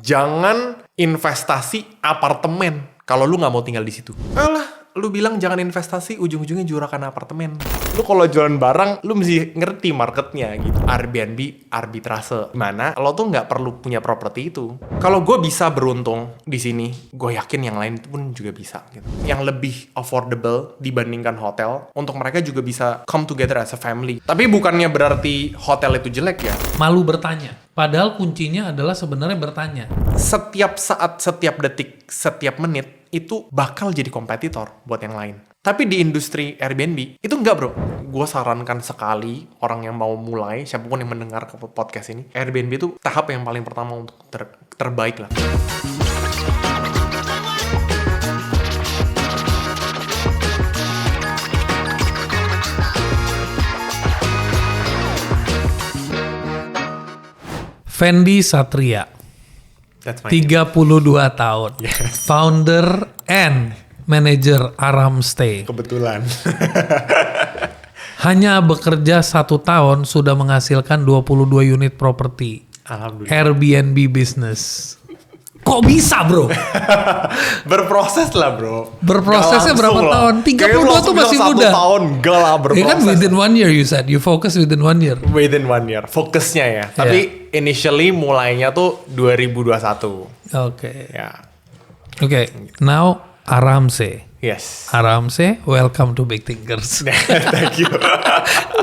Jangan investasi apartemen kalau lu nggak mau tinggal di situ. Alah, lu bilang jangan investasi, ujung-ujungnya juragan apartemen. Lu kalau jualan barang, lu mesti ngerti marketnya gitu. Airbnb, arbitrase. Gimana? Lo tuh nggak perlu punya properti itu. Kalau gue bisa beruntung di sini, gue yakin yang lain pun juga bisa. Gitu. Yang lebih affordable dibandingkan hotel, untuk mereka juga bisa come together as a family. Tapi bukannya berarti hotel itu jelek ya. Malu bertanya. Padahal kuncinya adalah sebenarnya bertanya. Setiap saat, setiap detik, setiap menit, itu bakal jadi kompetitor buat yang lain. Tapi di industri Airbnb, itu enggak bro. Gue sarankan sekali orang yang mau mulai, siapapun yang mendengar ke podcast ini, Airbnb itu tahap yang paling pertama untuk terbaik lah. Fendi Satria, 32 tahun, Yes. founder and manager Aram Stay. Kebetulan. Hanya bekerja 1 tahun sudah menghasilkan 22 unit properti. Alhamdulillah. Airbnb business. Kok bisa bro? Berproses lah bro. Berprosesnya Gak berapa langsung tahun? lah. 32 Kayak lu tuh langsung masih bilang muda. 1 tahun, enggak lah Ya berproses. kan within 1 year you said. You focus within 1 year. Within 1 year. Fokusnya ya. Tapi initially mulainya tuh 2021. Oke. Ya. Oke. Now Aramse. Yes. Aramse, welcome to Big Thinkers. Thank you.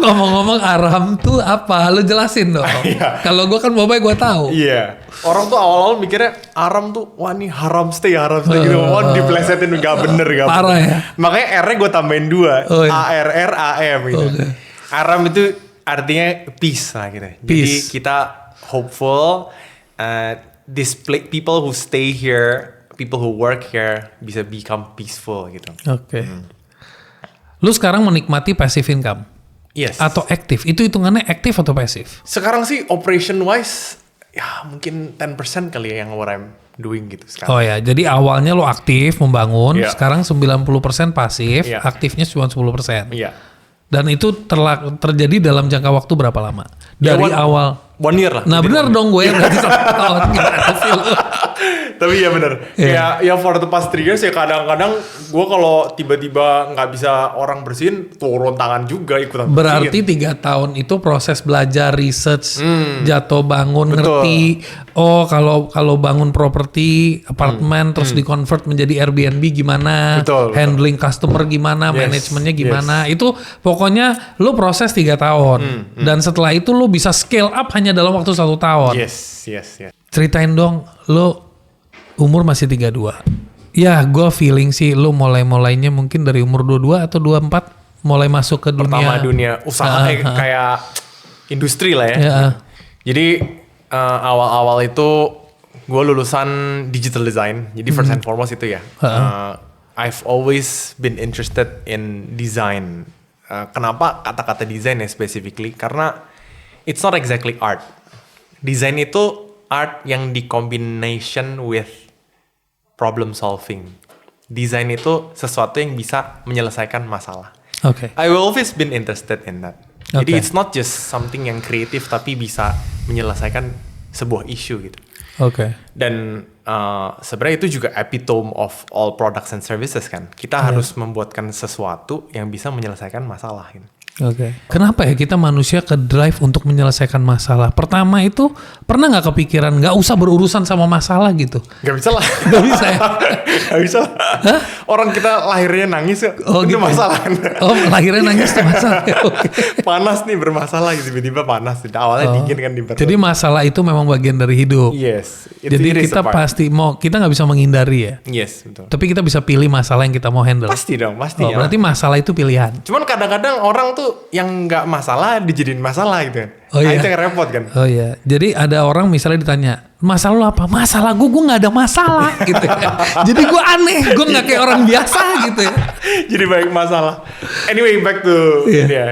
Ngomong-ngomong Aram tuh apa? Lu jelasin dong. Iya. Kalau gue kan Bobai gue tahu. Iya. Orang tuh awal-awal mikirnya Aram tuh, wah nih haram stay gitu. Wah diplesetin gak bener. Parah ya? Makanya R-nya gue tambahin 2. Oh, iya. ARRAM gitu. Okay. Aram itu artinya peace lah gitu. Jadi Peace. kita hopeful people who stay here, people who work here bisa become peaceful gitu. Oke. Lu sekarang menikmati passive income Yes. atau aktif? Itu hitungannya aktif atau pasif? Sekarang sih operation wise ya mungkin 10% kali ya yang what I'm doing gitu sekarang. Oh ya, jadi awalnya lu aktif membangun, Iya. sekarang 90% pasif, Iya. aktifnya cuma 10%. Iya. Dan itu terjadi dalam jangka waktu berapa lama? Dari Ya, awal. 1 year lah. Nah Within benar 1 year. dong gue yang berarti 1 tahun. Gimana sih lu? Tapi ya bener. Iya. Ya for the past 3 years ya kadang-kadang gue kalau tiba-tiba nggak bisa orang bersihin, turun tangan juga ikutan Berarti bersihin. 3 tahun itu proses belajar, research, jatuh bangun, Betul. ngerti. Oh kalau bangun properti, apartemen, terus di-convert menjadi Airbnb gimana. Betul. Handling customer gimana, Yes, manajemennya gimana. Itu pokoknya lu proses 3 tahun. Dan setelah itu lu bisa scale up hanya dalam waktu 1 tahun. Yes. Ceritain dong, lu umur masih 32. Ya, gue feeling sih lu mulainya mungkin dari umur 22 atau 24 mulai masuk ke Pertama dunia. dunia usaha kayak industri lah ya. Ya. Jadi awal-awal itu gue lulusan digital design. Jadi first and foremost itu ya. I've always been interested in design. Kenapa kata-kata design ya specifically? Karena it's not exactly art. Desain itu art yang di-combination with problem solving. Desain itu sesuatu yang bisa menyelesaikan masalah. Oke. I've always been interested in that. Jadi Okay. it's not just something yang kreatif tapi bisa menyelesaikan sebuah isu gitu. Oke. Dan sebenarnya itu juga epitome of all products and services kan. Kita harus membuatkan sesuatu yang bisa menyelesaikan masalah gitu. Oke. Kenapa ya kita manusia ke drive untuk menyelesaikan masalah? Pertama itu pernah nggak kepikiran nggak usah berurusan sama masalah gitu? Gak bisa lah. Gak bisa ya? Gak bisa lah. Orang kita lahirnya nangis ya. Oh, itu gitu ya? masalah. Oh, lahirnya nangis tuh masalah. Oke. Panas nih bermasalah gitu. Tiba-tiba panas. Awalnya dingin kan di perut. Jadi masalah itu memang bagian dari hidup. Yes. Jadi kita pasti kita nggak bisa menghindari ya. Yes, betul. Tapi kita bisa pilih masalah yang kita mau handle. Pasti dong, Oh, pastinya. berarti masalah itu pilihan. Cuman kadang-kadang orang tuh yang nggak masalah dijadiin masalah gitu. Oh, iya. Itu yang repot kan. Oh iya, jadi ada orang misalnya ditanya, masalah lu apa? Masalah gue nggak ada masalah gitu ya. Jadi gue aneh, gue nggak kayak orang biasa gitu ya. Jadi banyak masalah. Anyway, back to Iya. ini ya.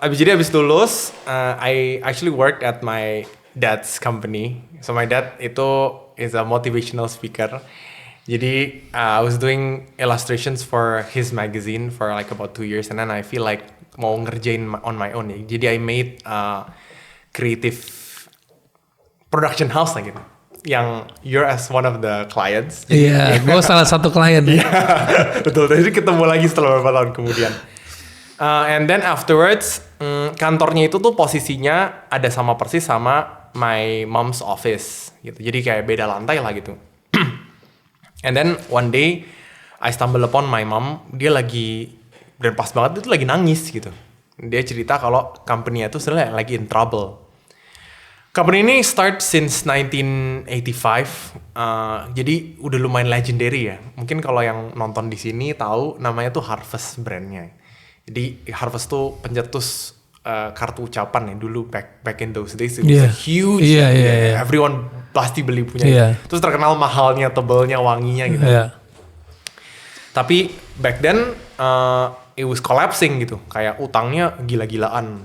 Abis lulus, I actually worked at my dad's company. So my dad itu is a motivational speaker. Jadi I was doing illustrations for his magazine for like about 2 years, and then I feel like mau ngerjain on my own ya. Jadi I made creative production house lah gitu. yang you're as one of the clients. Iya, gue salah satu klien. Iya, betul. Jadi ketemu lagi setelah beberapa tahun kemudian. And then afterwards, kantornya itu tuh posisinya ada sama persis sama my mom's office gitu. Jadi kayak beda lantai lah gitu. And then one day, I stumble upon my mom. Dia lagi, dan pas banget itu lagi nangis gitu. Dia cerita kalau company-nya tuh sebenarnya lagi in trouble. Company ini start since 1985, jadi udah lumayan legendary ya. Mungkin kalau yang nonton di sini tahu namanya tuh Harvest brandnya. Jadi Harvest tuh pencetus kartu ucapan ya dulu back in those days. It was a huge, everyone pasti beli punya. Terus terkenal mahalnya, tebelnya, wanginya gitu. Tapi back then it was collapsing gitu, kayak utangnya gila-gilaan.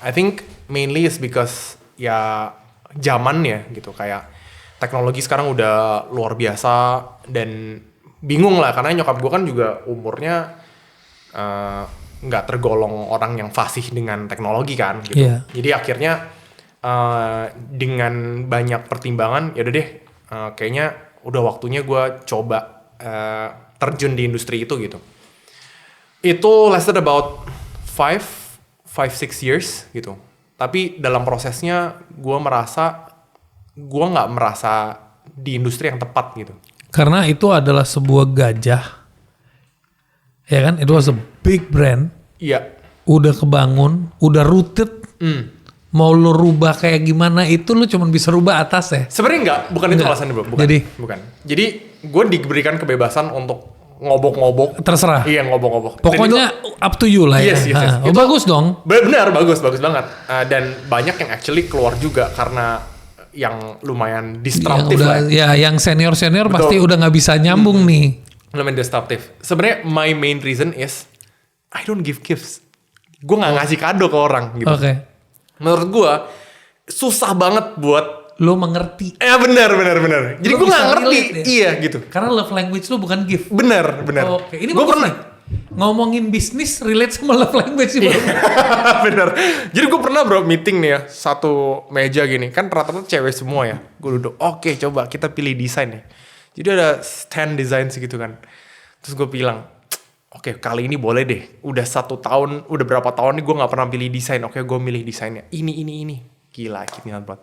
I think mainly is because ya zamannya gitu, kayak teknologi sekarang udah luar biasa dan bingung lah karena nyokap gue kan juga umurnya nggak tergolong orang yang fasih dengan teknologi kan gitu. Jadi akhirnya dengan banyak pertimbangan ya udah deh kayaknya udah waktunya gue coba terjun di industri itu gitu. Itu lasted about 5-6 years gitu. Tapi dalam prosesnya gue nggak merasa di industri yang tepat gitu. Karena itu adalah sebuah gajah. Ya kan, it was a big brand. Iya. Udah kebangun, udah rooted. Mau lu rubah kayak gimana itu lu cuma bisa rubah atas ya. Sebenarnya bukan itu alasannya bro. Bukan. Jadi gue diberikan kebebasan untuk ngobok-ngobok. Terserah. Iya, ngobok-ngobok. Pokoknya up to you lah ya. Yes. Oh, bagus dong. Benar, bagus banget. Dan banyak yang actually keluar juga karena yang lumayan disruptif lah. Ya, yang senior pasti udah nggak bisa nyambung nih. Lumayan disruptif. Sebenarnya my main reason is I don't give gifts. Gue nggak ngasih kado ke orang gitu. Oke. Menurut gue susah banget buat lo mengerti. Benar. Jadi gue nggak ngerti. Ya? Iya gitu. Karena love language lo bukan gift. Benar. Oke. Ini gue pernah ngomongin bisnis relate sama love language sih bro. Bener. Jadi gue pernah bro meeting nih ya, satu meja gini. Kan rata-rata cewek semua ya. Gue duduk, oke, coba kita pilih desain ya. Jadi ada 10 desain segitu kan. Terus gue bilang, oke, kali ini boleh deh. Udah 1 tahun, udah berapa tahun nih gue gak pernah pilih desain. Oke, gue milih desainnya. Ini. Gila, gini banget.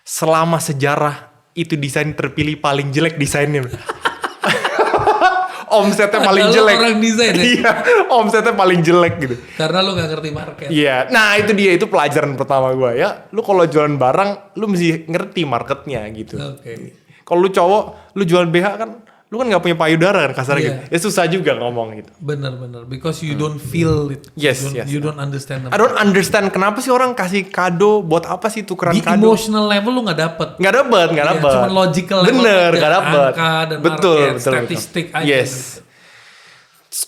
Selama sejarah, itu desain terpilih paling jelek desainnya. Omsetnya paling jelek. Orang desain ya? Iya, omsetnya paling jelek gitu. Karena lu gak ngerti market. Iya, nah itu pelajaran pertama gue ya. Lu kalau jualan barang, lu mesti ngerti marketnya gitu. Oke. Kalau lu cowok, lu jualan BH kan, lu kan gak punya payudara kan kasarnya gitu. Ya susah juga ngomong gitu. Bener. Because you don't feel it. Yes. You don't understand. I don't understand kenapa sih orang kasih kado, buat apa sih tukeran kado. Di emotional level lu gak dapet. Gak dapet. Cuman logical level. Bener, gak dapet. Angka dan betul, market, statistik aja. Yes.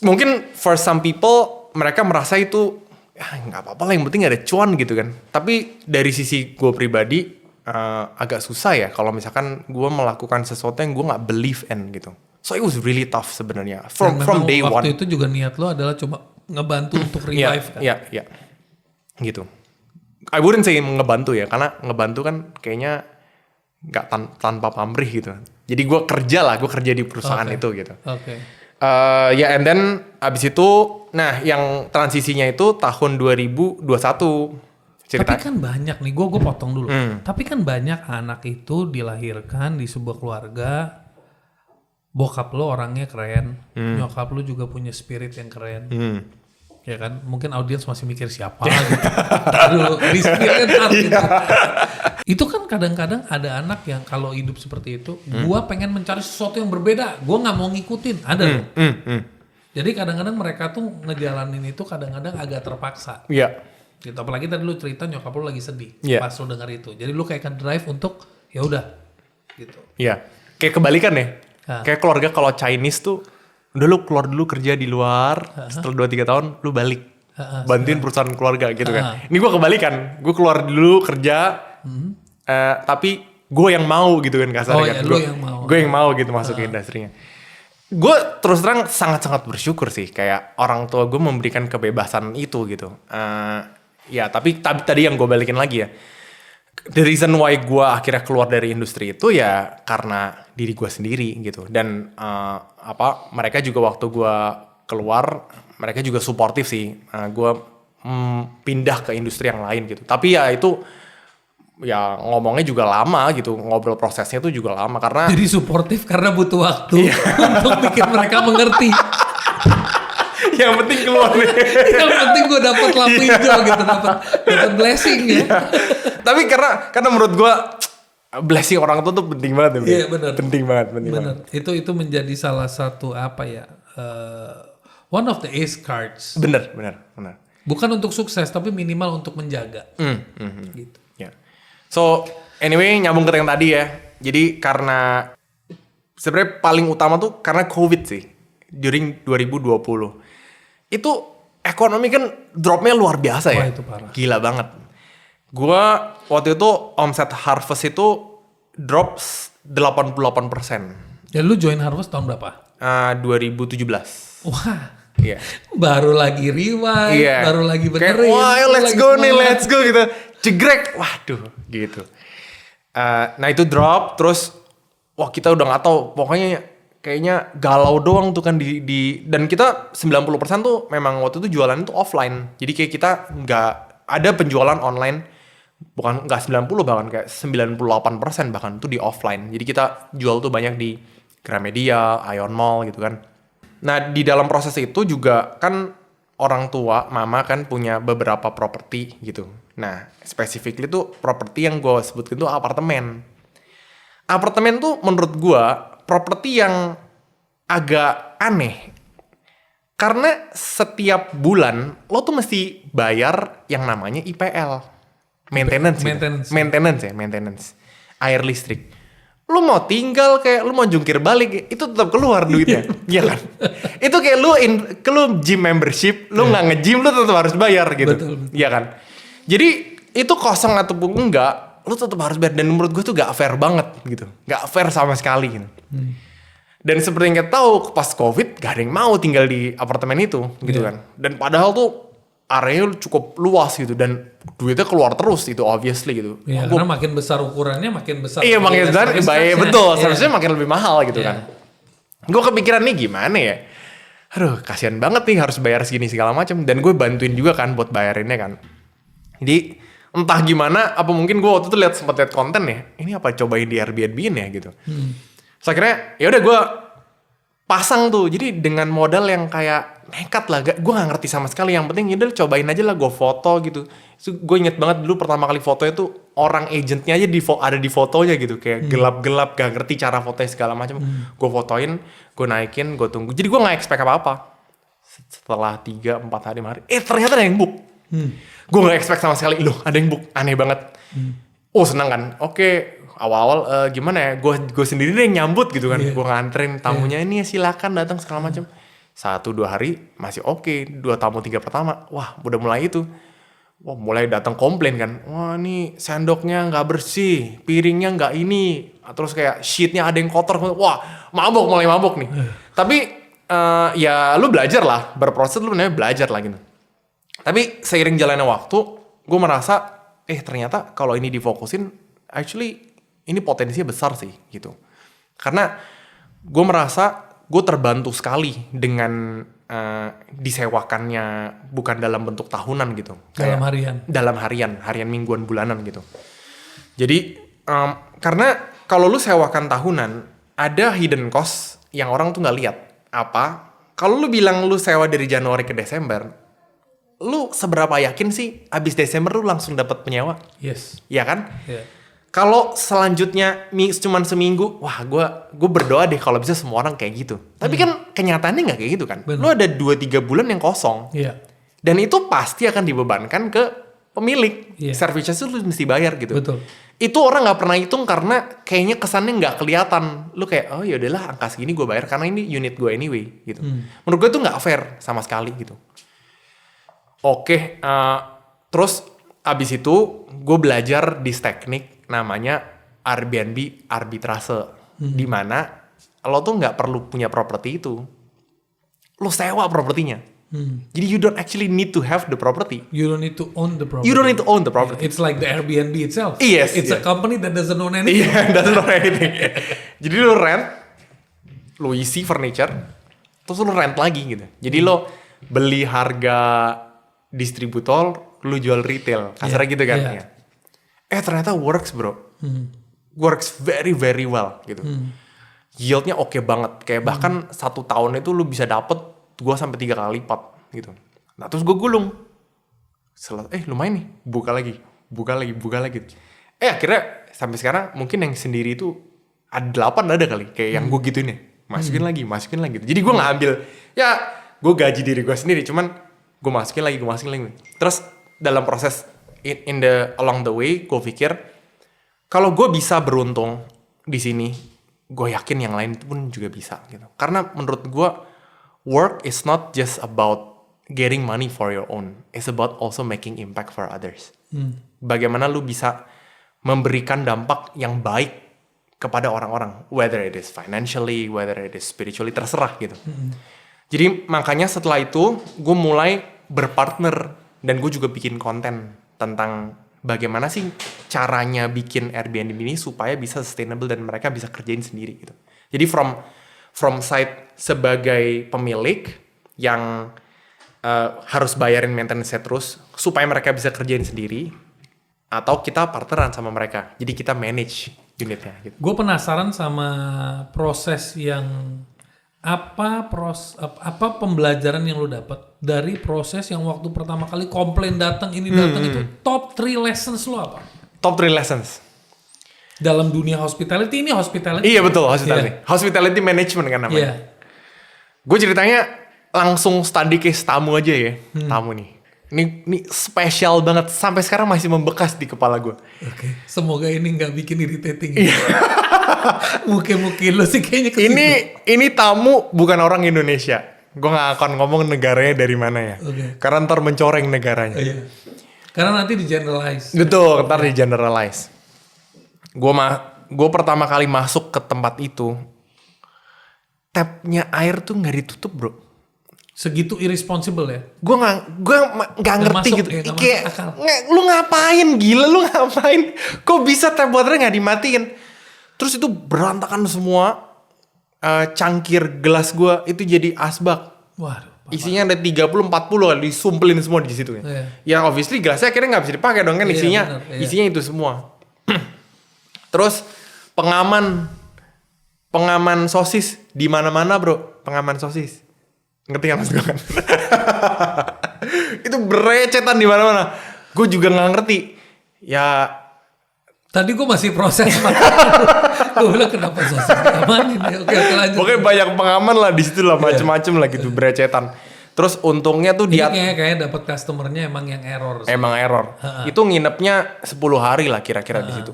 Mungkin for some people, mereka merasa itu, ya gak apa-apa lah, yang penting ada cuan gitu kan. Tapi dari sisi gue pribadi, agak susah ya kalau misalkan gue melakukan sesuatu yang gue nggak believe in gitu. So it was really tough sebenarnya from day one. Waktu itu juga niat lo adalah coba ngebantu untuk revive kan? Iya, gitu. I wouldn't say ngebantu ya, karena ngebantu kan kayaknya nggak tanpa pamrih gitu. Jadi gue kerja di perusahaan itu gitu. Oke. Ya and then abis itu, nah yang transisinya itu tahun 2021. Cerita. Tapi kan banyak nih, gue potong dulu. Tapi kan banyak anak itu dilahirkan di sebuah keluarga, bokap lo orangnya keren, nyokap lo juga punya spirit yang keren. Ya kan, mungkin audiens masih mikir siapa gitu. Dulu, di spirit gitu. Itu kan kadang-kadang ada anak yang kalau hidup seperti itu, gue pengen mencari sesuatu yang berbeda, gue nggak mau ngikutin, ada loh. Jadi kadang-kadang mereka tuh ngejalanin itu kadang-kadang agak terpaksa. Iya. Gitu. Apalagi tadi lu cerita nyokap lu lagi sedih pas lu denger itu. Jadi lu kayak kan drive untuk ya udah gitu. Iya. Kayak kebalikan ya. Kayak keluarga kalau Chinese tuh udah lu keluar dulu kerja di luar, setelah 2-3 tahun lu balik. Bantuin perusahaan keluarga gitu kan. Ini gue kebalikan. Gue keluar dulu kerja tapi gue yang mau gitu kan kasarnya. Gue yang mau gitu masuk ke industrinya. Gue terus terang sangat-sangat bersyukur sih. Kayak orang tua gue memberikan kebebasan itu gitu. Ya tapi tadi yang gue balikin lagi ya. The reason why gue akhirnya keluar dari industri itu ya karena diri gue sendiri gitu. Dan mereka juga waktu gue keluar, mereka juga suportif sih. Gue pindah ke industri yang lain gitu. Tapi ya itu ya ngomongnya juga lama gitu, ngobrol prosesnya tuh juga lama karena Jadi suportif karena butuh waktu untuk bikin mereka mengerti. yang penting keluar nih. Yang penting gue dapat lampu hijau gitu, dapat blessing ya. Tapi karena menurut gue blessing orang tua tuh penting banget ya. Iya benar. Penting banget. Benar. Itu menjadi salah satu one of the ace cards. Bener. Bukan untuk sukses tapi minimal untuk menjaga. Gitu. Ya. So anyway nyambung ke yang tadi ya. Jadi karena sebenarnya paling utama tuh karena COVID sih. During 2020. Itu ekonomi kan dropnya luar biasa ya. Wah, itu parah. Gila banget. Gua waktu itu omset Harvest itu drop 88%. Ya lu join Harvest tahun berapa? 2017. Wah. Iya. Baru lagi rewind, baru lagi benerin. Kayak, wah let's lagi go semangat. nih, let's go gitu. Jegrek, waduh gitu. Nah itu drop, terus wah kita udah gak tahu, pokoknya kayaknya galau doang tuh kan dan kita 90% tuh memang waktu itu jualan itu offline. Jadi kayak kita nggak ada penjualan online, bukan nggak 90 bahkan kayak 98% bahkan tuh di offline. Jadi kita jual tuh banyak di Gramedia, Ion Mall gitu kan. Nah di dalam proses itu juga kan orang tua, mama kan punya beberapa properti gitu. Nah specifically tuh properti yang gue sebutkan tuh apartemen. Apartemen tuh menurut gue properti yang agak aneh. Karena setiap bulan lo tuh mesti bayar yang namanya IPL. Maintenance. Maintenance. Air listrik. Lu mau tinggal kayak lu mau jungkir balik itu tetap keluar duitnya. Iya kan? Itu kayak lu gym membership, lu nggak nge-gym lu tetap harus bayar gitu. Betul. Iya kan? Jadi itu kosong ataupun enggak, lu tetap harus bayar. Dan menurut gue tuh gak fair banget gitu. Gak fair sama sekali gitu. Dan seperti yang kita tahu pas COVID gak ada yang mau tinggal di apartemen itu gitu kan. Dan padahal tuh areanya cukup luas gitu dan duitnya keluar terus itu obviously gitu. Iya, karena makin besar ukurannya makin besar. Iya makin besar, baik betul. Seharusnya makin lebih mahal gitu Iya. kan. Gue kepikiran nih gimana ya. Aduh kasihan banget nih harus bayar segini segala macam. Dan gue bantuin juga kan buat bayarinnya kan. Jadi entah gimana, apa mungkin gue waktu itu sempat lihat konten ya. Ini apa cobain di Airbnb ya gitu. So akhirnya ya udah gue pasang tuh. Jadi dengan modal yang kayak nekat lah. Gue gak ngerti sama sekali. Yang penting yaudah cobain aja lah gue foto gitu. So, gue inget banget dulu pertama kali fotonya tuh orang agentnya aja ada di fotonya gitu. Kayak gelap-gelap gak ngerti cara fotonya segala macam. Gue fotoin, gue naikin, gue tunggu. Jadi gue gak expect apa-apa. Setelah 3-4 hari ternyata ada yang book. Gue gak expect sama sekali. Loh ada yang book, aneh banget. Oh senang kan. Oke, awal-awal gimana ya, gue sendiri deh yang nyambut gitu kan. Gue nganterin tamunya ini silakan datang segala macam. 1-2 hari masih oke. 2 tamu 3 pertama, wah udah mulai itu. Wah mulai datang komplain kan. Wah ini sendoknya nggak bersih, piringnya nggak ini, terus kayak sheetnya ada yang kotor. Wah mulai mabok nih. Tapi ya lu belajar lah, berproses lu namanya belajar lah gitu. Tapi seiring jalannya waktu, gue merasa ternyata kalau ini difokusin, actually ini potensinya besar sih gitu. Karena gue merasa gue terbantu sekali dengan disewakannya bukan dalam bentuk tahunan gitu. Dalam harian. Dalam harian mingguan, bulanan gitu. Jadi karena kalau lu sewakan tahunan, ada hidden cost yang orang tuh nggak lihat. Apa? Kalau lu bilang lu sewa dari Januari ke Desember, lu seberapa yakin sih abis Desember lu langsung dapat penyewa? Yes. Ya kan? Yeah. Kalau selanjutnya cuman seminggu, wah gue berdoa deh kalau bisa semua orang kayak gitu. Tapi kan kenyataannya nggak kayak gitu kan. Bener. Lu ada 2-3 bulan yang kosong. Iya. Dan itu pasti akan dibebankan ke pemilik. Iya. Service charge lu mesti bayar gitu. Betul. Itu orang nggak pernah hitung karena kayaknya kesannya nggak kelihatan. Lu kayak oh yaudahlah angka segini gue bayar karena ini unit gue anyway gitu. Menurut gue itu nggak fair sama sekali gitu. Oke, terus abis itu gue belajar di teknik namanya Airbnb arbitrase, dimana lo tuh nggak perlu punya properti itu, lo sewa propertinya. Jadi you don't actually need to have the property. You don't need to own the property. You don't need to own the property. It's like the Airbnb itself. Yes, It's a company that doesn't own anything. Iya, doesn't know anything. Jadi lu rent, lu isi furniture, terus lu rent lagi gitu. Jadi lo beli harga distributor, lu jual retail. Kasarnya gitu kan. Yeah. Ya. Ternyata works bro. Works very very well gitu. Yieldnya oke banget. Kayak bahkan 1 tahun itu lu bisa dapet 2 sampai 3 kali lipat gitu. Nah terus gue gulung. Lumayan nih. Buka lagi. Akhirnya sampai sekarang mungkin yang sendiri itu ada 8 ada kali. Kayak yang gue gituin ya. Masukin lagi. Jadi gue gak ambil. Ya gue gaji diri gue sendiri. Cuman gue masukin lagi. Terus dalam proses along the way gue pikir kalau gue bisa beruntung di sini, gue yakin yang lain pun juga bisa gitu. Karena menurut gue work is not just about getting money for your own. It's about also making impact for others. Bagaimana lu bisa memberikan dampak yang baik kepada orang-orang, whether it is financially, whether it is spiritually, terserah gitu. Jadi makanya setelah itu gue mulai berpartner dan gue juga bikin konten tentang bagaimana sih caranya bikin Airbnb ini supaya bisa sustainable dan mereka bisa kerjain sendiri gitu. Jadi from side sebagai pemilik yang harus bayarin maintenance terus supaya mereka bisa kerjain sendiri, atau kita partneran sama mereka. Jadi kita manage unitnya gitu. Gue penasaran sama proses yang apa pembelajaran yang lo dapat dari proses yang waktu pertama kali komplain datang itu top 3 lessons lo apa? Top 3 lessons dalam dunia hospitality. Iya betul, hospitality management kan namanya. Gue ceritanya langsung study case tamu aja ya. Tamu nih. Ini spesial banget, sampai sekarang masih membekas di kepala gue. Oke. Semoga ini nggak bikin irritating. Mungkin lo sih kayaknya ke ini tamu bukan orang Indonesia. Gue nggak akan ngomong negaranya dari mana ya. Karena ntar mencoreng negaranya. Karena nanti di generalize. Betul, ntar di generalize. Gue pertama kali masuk ke tempat itu, tapnya air tuh nggak ditutup bro. Segitu irresponsible ya? Gue nggak ngerti masuk, gitu. Kayak Lu ngapain gila? Lu ngapain? Kok bisa tap waternya nggak dimatiin? Terus itu berantakan semua. Cangkir gelas gue itu jadi asbak. Waduh. Isinya ada 30-40 kan, disumpelin semua di situ ya. Ya obviously gelasnya akhirnya nggak bisa dipakai dong kan, isinya itu semua. Terus pengaman sosis di mana-mana bro, pengaman sosis. Ngerti kan mas gue kan? Itu berecetan di mana-mana. Gue juga nggak ngerti. Ya tadi gue masih proses. Gue bilang kenapa sosis diamanin ya. Oke lanjut. Pokoknya banyak pengaman lah di situ lah, macem-macem lah gitu, berecetan. Terus untungnya tuh dia kayak dapat customernya emang yang error. Emang error. Itu nginepnya 10 hari lah kira-kira di situ.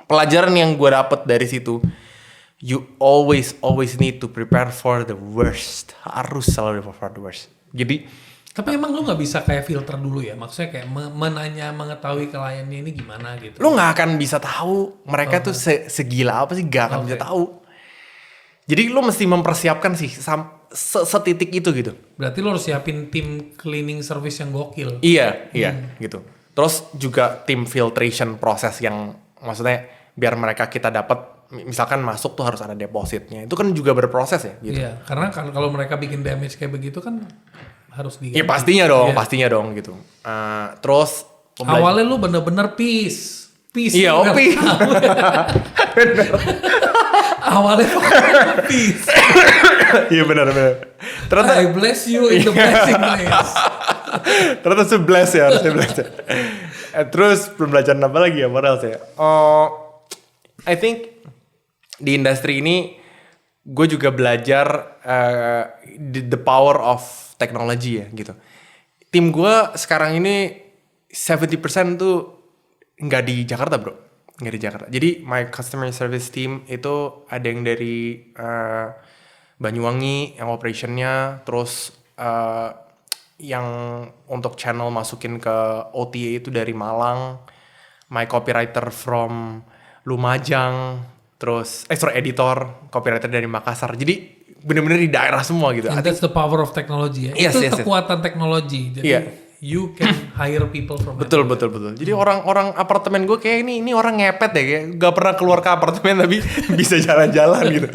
Pelajaran yang gue dapet dari situ, you always need to prepare for the worst. Harus selalu prepare for the worst. Jadi, tapi emang lu nggak bisa kayak filter dulu ya? Maksudnya kayak mengetahui kliennya ini gimana gitu. Lu nggak akan bisa tahu mereka tuh segila apa sih, gak akan bisa tahu. Jadi lu mesti mempersiapkan sih setitik itu gitu. Berarti lu harus siapin tim cleaning service yang gokil. Iya gitu. Terus juga tim filtration proses yang maksudnya biar mereka kita dapat, misalkan masuk tuh harus ada depositnya. Itu kan juga berproses ya gitu. Iya, karena kan kalau mereka bikin damage kayak begitu kan harus diganti. Iya pastinya dong gitu. Terus awalnya lu bener-bener peace. Iya, peace. Awalnya peace. Iya benar. Ternyata I bless you in the blessing place. Ternyata harusnya bless ya. Terus pembelajaran apa lagi ya, moral saya? I think di industri ini gue juga belajar the power of technology ya gitu. Tim gue sekarang ini 70% tuh nggak di Jakarta bro, nggak di Jakarta. Jadi my customer service team itu ada yang dari Banyuwangi yang operationnya, terus yang untuk channel masukin ke OTA itu dari Malang, my copywriter from Lumajang, terus editor copywriter dari Makassar. Jadi bener-bener di daerah semua gitu. And that's the power of technology ya. Itu kekuatan teknologi. Jadi you can hire people from betul. Jadi orang-orang apartemen gue kayak ini orang ngepet ya, kayak gak pernah keluar ke apartemen tapi bisa jalan-jalan gitu.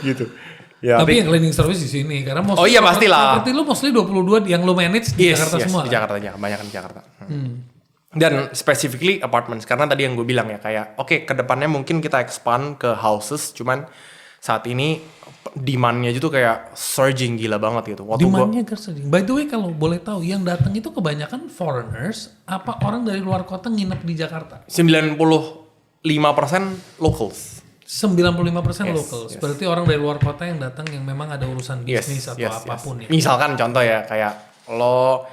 Gitu. Ya, tapi yang cleaning service di sini karena pastilah. Property lu mostly 22 yang lu manage di Jakarta semua. Di Jakarta aja, kebanyakan di Jakarta. Dan specifically apartments karena tadi yang gue bilang ya kayak kedepannya mungkin kita expand ke houses, cuman saat ini demand-nya aja tuh kayak surging gila banget gitu. Demand-nya surging. By the way kalau boleh tahu yang datang itu kebanyakan foreigners apa orang dari luar kota nginep di Jakarta? 95% locals. 95% locals. Berarti orang dari luar kota yang datang yang memang ada urusan bisnis atau apapun ya. Misalkan contoh ya kayak lo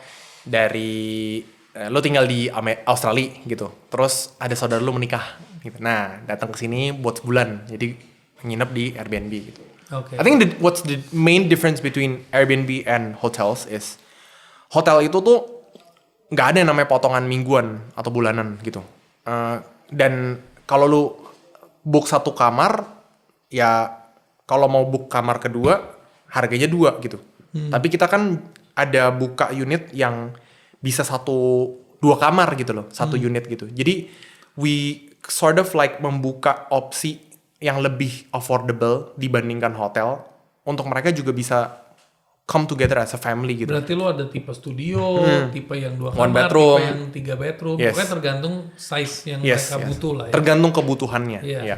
tinggal di Australia gitu. Terus ada saudara lo menikah gitu. Nah, datang ke sini buat sebulan. Jadi nginep di Airbnb gitu. Okay. I think what's the main difference between Airbnb and hotels is hotel itu tuh nggak ada yang namanya potongan mingguan atau bulanan gitu. Dan kalau lu book satu kamar, ya kalau mau book kamar kedua harganya 2 gitu. Tapi kita kan ada buka unit yang bisa 2 kamar gitu loh, 1 unit gitu. Jadi we sort of like membuka opsi yang lebih affordable dibandingkan hotel untuk mereka juga bisa come together as a family gitu. Berarti lo ada tipe studio, tipe yang 2 kamar, bedroom, tipe yang 3 bedroom. Pokoknya tergantung size yang mereka butuh lah ya. Tergantung kebutuhannya. Iya.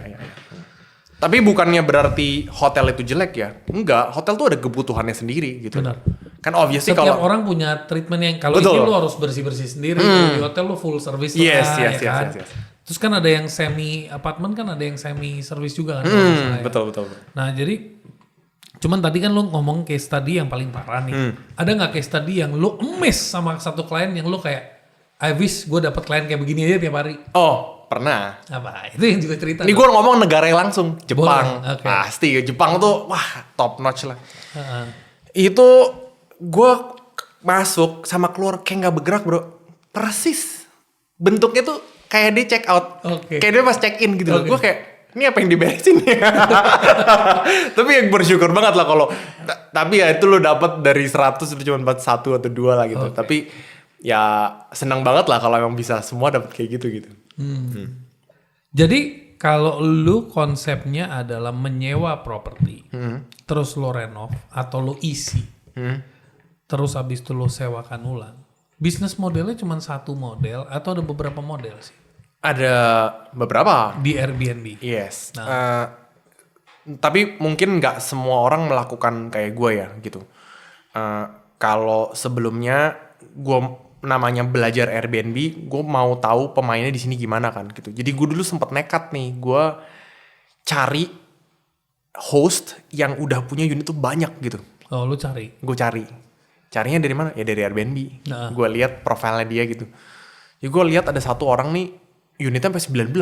Tapi bukannya berarti hotel itu jelek ya? Enggak, hotel tuh ada kebutuhannya sendiri gitu. Benar. Kan obviously setiap orang punya treatment yang kalau ini lo harus bersih-bersih sendiri, di hotel lo full service lah kan. Terus kan ada yang semi apartemen kan ada yang semi service juga kan. Betul. Nah jadi cuman tadi kan lo ngomong case study yang paling parah nih. Ada nggak case study yang lo emes sama satu klien yang lo kayak I wish gue dapet klien kayak begini aja tiap hari? Oh pernah. Apa? Itu yang juga cerita. Ini gue ngomong negaranya langsung. Jepang. Okay. Pasti Jepang tuh wah top notch lah. Itu gue masuk sama keluar kayak nggak bergerak bro. Persis. Bentuknya tuh kayak dia check out. Kayak dia pas check in gitu. Gue kayak ini apa yang diberesin ya? Tapi yang bersyukur banget lah kalau tapi ya itu lo dapat dari 100 itu cuma 1 atau 2 lah gitu. Tapi ya senang banget lah kalau emang bisa semua dapat kayak gitu. Jadi kalau lu konsepnya adalah menyewa properti, terus lo renov atau lo isi, terus habis itu lo sewakan ulang. Bisnis modelnya cuma 1 model atau ada beberapa model sih? Ada beberapa. Di Airbnb? Yes. Tapi mungkin nggak semua orang melakukan kayak gue ya gitu. Kalau sebelumnya gue namanya belajar Airbnb, gue mau tahu pemainnya di sini gimana kan gitu. Jadi gue dulu sempet nekat nih, gue cari host yang udah punya unit tuh banyak gitu. Oh lu cari? Gue cari. Carinya dari mana? Ya dari Airbnb. Gue lihat profilnya dia gitu. Ya gue lihat ada satu orang nih unitnya sampai 19.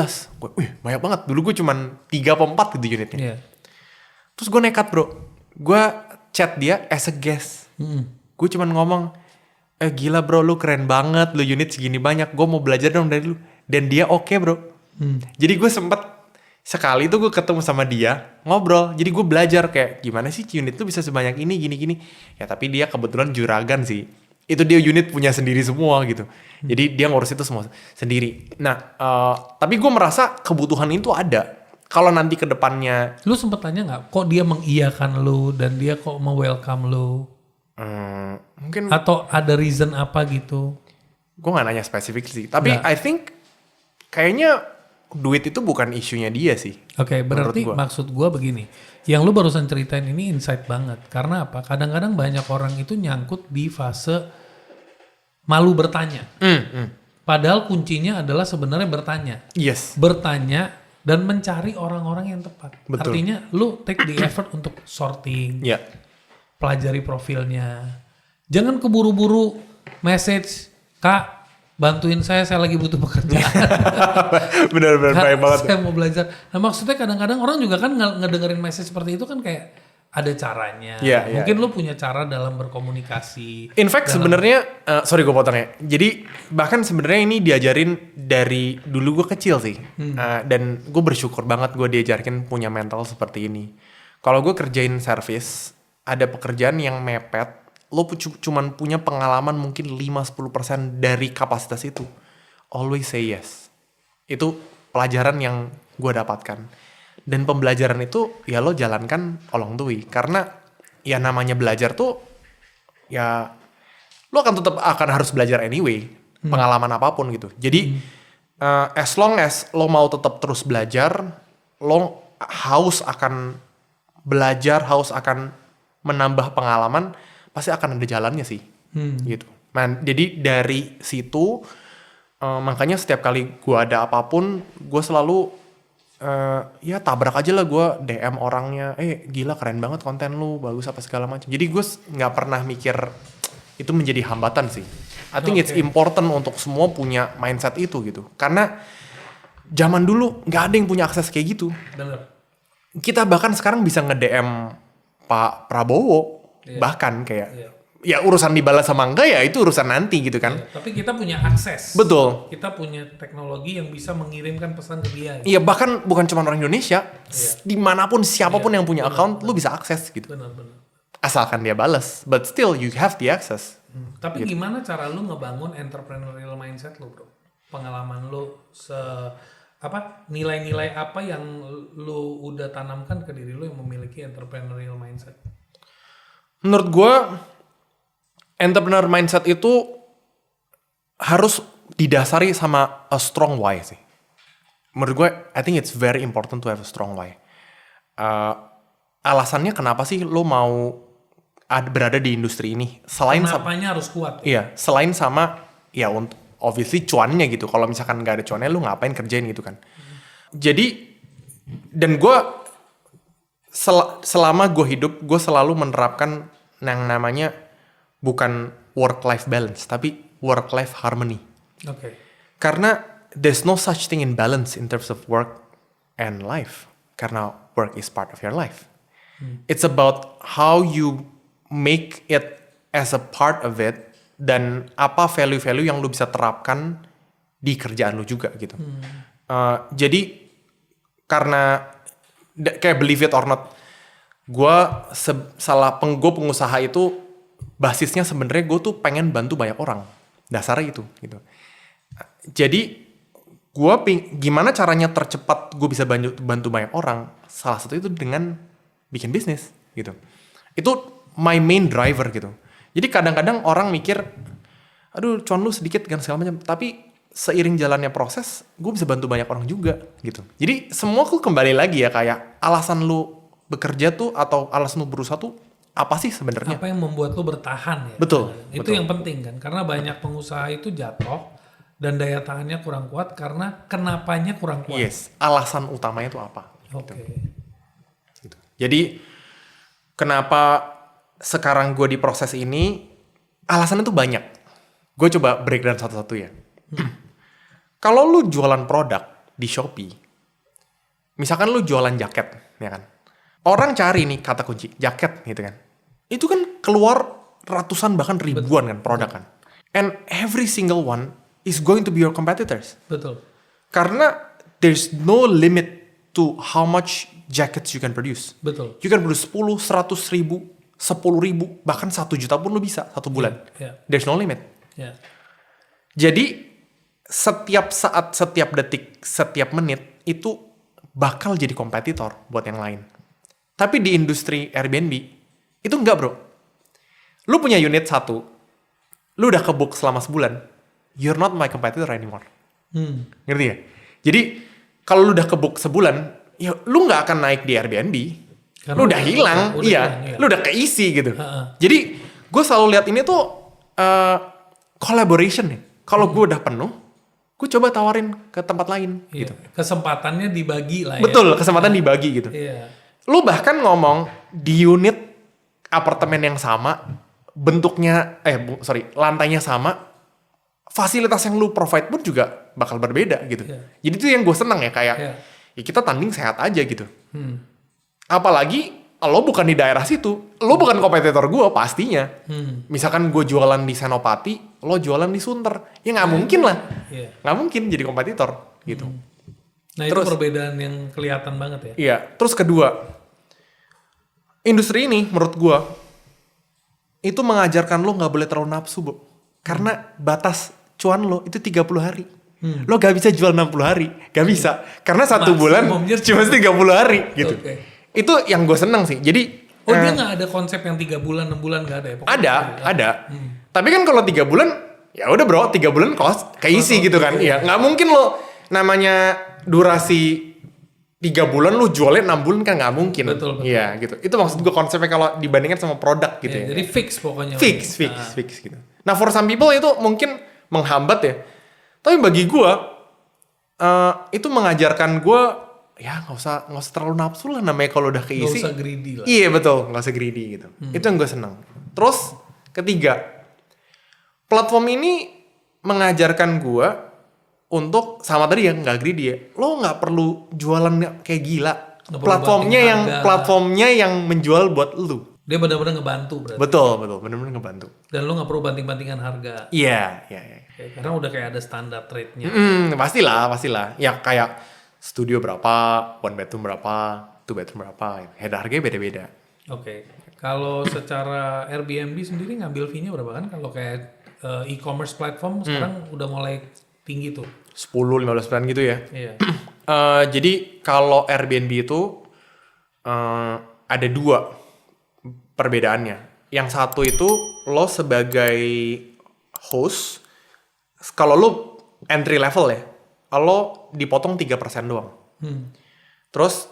Wih banyak banget. Dulu gue cuman 3 atau 4 gitu unitnya. Terus gue nekat bro. Gue chat dia as a guest. Gue cuman ngomong, gila bro lu keren banget. Lu unit segini banyak. Gue mau belajar dong dari lu. Dan dia oke bro. Jadi gue sempet sekali tuh gue ketemu sama dia. Ngobrol. Jadi gue belajar kayak gimana sih unit lu bisa sebanyak ini gini-gini. Ya tapi dia kebetulan juragan sih. Itu dia unit punya sendiri semua gitu. Jadi dia ngurus itu semua sendiri. Nah, tapi gue merasa kebutuhan itu ada. Kalau nanti ke depannya... Lu sempet tanya gak, kok dia mengiyakan lu dan dia kok me-welcome lu? Mungkin... Atau ada reason apa gitu? Gue gak nanya spesifik sih. Tapi I think kayaknya duit itu bukan isunya dia sih. Oke, berarti maksud gue begini. Yang lu barusan ceritain ini insight banget. Karena apa? Kadang-kadang banyak orang itu nyangkut di fase malu bertanya. Padahal kuncinya adalah sebenarnya bertanya. Yes. Bertanya dan mencari orang-orang yang tepat. Betul. Artinya lu take the effort untuk sorting. Pelajari profilnya. Jangan keburu-buru message, Kak, bantuin saya lagi butuh pekerjaan. Benar-benar baik banget. Saya mau belajar. Nah maksudnya kadang-kadang orang juga kan ngedengerin message seperti itu kan kayak ada caranya. Mungkin lu punya cara dalam berkomunikasi. In fact sebenarnya, sorry gue potong ya. Jadi bahkan sebenarnya ini diajarin dari dulu gue kecil sih. Dan gue bersyukur banget gue diajarin punya mental seperti ini. Kalau gue kerjain service, ada pekerjaan yang mepet, lo cuman punya pengalaman mungkin 5-10% dari kapasitas itu. Always say yes. Itu pelajaran yang gue dapatkan. Dan pembelajaran itu ya lo jalankan along the way. Karena ya namanya belajar tuh ya lo akan harus belajar anyway. Pengalaman apapun gitu. Jadi as long as lo mau tetap terus belajar, lo haus akan belajar, haus akan menambah pengalaman, pasti akan ada jalannya sih, gitu. Nah, jadi dari situ, makanya setiap kali gue ada apapun, gue selalu ya tabrak aja lah, gue DM orangnya, gila keren banget konten lu, bagus apa segala macam. Jadi gue nggak pernah mikir itu menjadi hambatan sih. I think it's important untuk semua punya mindset itu gitu, karena zaman dulu nggak ada yang punya akses kayak gitu. Bener. Kita bahkan sekarang bisa nge-DM Pak Prabowo, bahkan kayak ya urusan dibalas sama enggak ya itu urusan nanti gitu kan. Tapi kita punya akses. Betul. Kita punya teknologi yang bisa mengirimkan pesan ke dia. Iya, bahkan bukan cuma orang Indonesia, dimanapun siapapun yang punya account, lu bisa akses gitu. Benar. Asalkan dia balas, but still you have the access. Tapi gimana cara lu ngebangun entrepreneurial mindset lu, bro? Pengalaman lu nilai-nilai apa yang lu udah tanamkan ke diri lu yang memiliki entrepreneurial mindset? Menurut gue, entrepreneur mindset itu harus didasari sama a strong why sih. Menurut gue, I think it's very important to have a strong why. Alasannya kenapa sih lo mau berada di industri ini? Kenapanya harus kuat? Iya, selain sama ya untuk obviously cuannya gitu. Kalau misalkan nggak ada cuannya, lu ngapain kerjain gitu kan? Jadi, dan gue selama gue hidup, gue selalu menerapkan yang namanya bukan work-life balance, tapi work-life harmony. Oke. Karena there's no such thing in balance in terms of work and life. Karena work is part of your life. It's about how you make it as a part of it, dan apa value-value yang lu bisa terapkan di kerjaan lu juga gitu. Jadi karena kayak believe it or not, gue pengusaha itu basisnya sebenarnya gue tuh pengen bantu banyak orang, dasarnya itu gitu. Jadi gue gimana caranya tercepat gue bisa bantu banyak orang, salah satu itu dengan bikin bisnis gitu. Itu my main driver gitu. Jadi kadang-kadang orang mikir, aduh cuan lu sedikit kan segala macam, tapi seiring jalannya proses, gue bisa bantu banyak orang juga gitu. Jadi semua tuh kembali lagi ya, kayak alasan lu bekerja tuh atau alasan lu berusaha tuh apa sih sebenarnya? Apa yang membuat lu bertahan ya? Betul. Itu yang penting kan, karena banyak pengusaha itu jatuh dan daya tahannya kurang kuat karena kenapanya kurang kuat. Yes, alasan utamanya itu apa? Oke. Gitu. Jadi kenapa sekarang gue di proses ini, alasannya tuh banyak. Gue coba breakdown satu-satu ya. Kalau lu jualan produk di Shopee, misalkan lu jualan jaket, ya kan? Orang cari nih kata kunci, jaket gitu kan. Itu kan keluar ratusan bahkan ribuan kan produk kan. And every single one is going to be your competitors. Betul. Karena there's no limit to how much jackets you can produce. Betul. You can produce 10, 100 ribu, 10 ribu, bahkan 1 juta pun lu bisa satu bulan. There's no limit. Jadi setiap saat, setiap detik, setiap menit itu bakal jadi kompetitor buat yang lain. Tapi di industri Airbnb itu enggak, bro. Lu punya unit 1, lu udah kebook selama sebulan, you're not my competitor anymore. Ngerti ya? Jadi kalau lu udah kebook sebulan, ya lu nggak akan naik di Airbnb. Karena lu udah hilang, lu udah keisi gitu. Jadi gue selalu lihat ini tuh collaboration nih. Kalau gue udah penuh, gue coba tawarin ke tempat lain gitu. Kesempatannya dibagi lah ya. Betul, kesempatan dibagi gitu. Lu bahkan ngomong di unit apartemen yang sama, bentuknya, lantainya sama, fasilitas yang lu provide pun juga bakal berbeda gitu. Jadi itu yang gue seneng ya, kayak ya kita tanding sehat aja gitu. Apalagi lo bukan di daerah situ, lo bukan kompetitor gue pastinya. Misalkan gue jualan di Senopati, lo jualan di Sunter, ya nggak mungkin lah, nggak mungkin jadi kompetitor gitu. Nah terus, itu perbedaan yang kelihatan banget ya. Iya. Terus kedua, industri ini menurut gue itu mengajarkan lo nggak boleh terlalu nafsu, Bo. Karena batas cuan lo itu 30 hari. Lo gak bisa jual 60 hari. Gak bisa. Karena 1 bulan cuma 30 hari gitu. Itu yang gue seneng sih. Jadi dia gak ada konsep yang 3 bulan, 6 bulan gak ada ya? Ada. Tapi kan kalau 3 bulan, ya udah bro, 3 bulan keisi gitu kan. Iya, nggak mungkin lo namanya durasi 3 bulan lu jualnya 6 bulan kan nggak mungkin. Betul. Iya gitu. Itu maksud gue konsepnya kalau dibandingkan sama produk gitu ya. Jadi fix pokoknya. Fix gitu. Nah for some people itu mungkin menghambat ya. Tapi bagi gue itu mengajarkan gue ya nggak usah terlalu nafsu lah, namanya kalau udah keisi. Nggak usah greedy lah. Iya betul, nggak usah greedy gitu. Itu yang gue senang. Terus ketiga, platform ini mengajarkan gue untuk sama tadi ya nggak greedy ya. Lo nggak perlu jualan kayak gila. Platformnya yang menjual buat lo. Dia benar-benar ngebantu berarti. Betul, benar-benar ngebantu. Dan lo nggak perlu banting-bantingan harga. Iya. Karena udah kayak ada standar rate-nya. Pastilah. Ya kayak studio berapa, 1 bedroom berapa, 2 bedroom berapa. Harganya beda-beda. Oke. Kalau secara Airbnb sendiri ngambil fee-nya berapa kan? Kalau kayak e-commerce platform sekarang udah mulai tinggi tuh. 10-15% gitu ya. Iya. Jadi kalau Airbnb itu ada 2 perbedaannya. Yang satu itu lo sebagai host, kalau lo entry level ya, lo dipotong 3% doang. Terus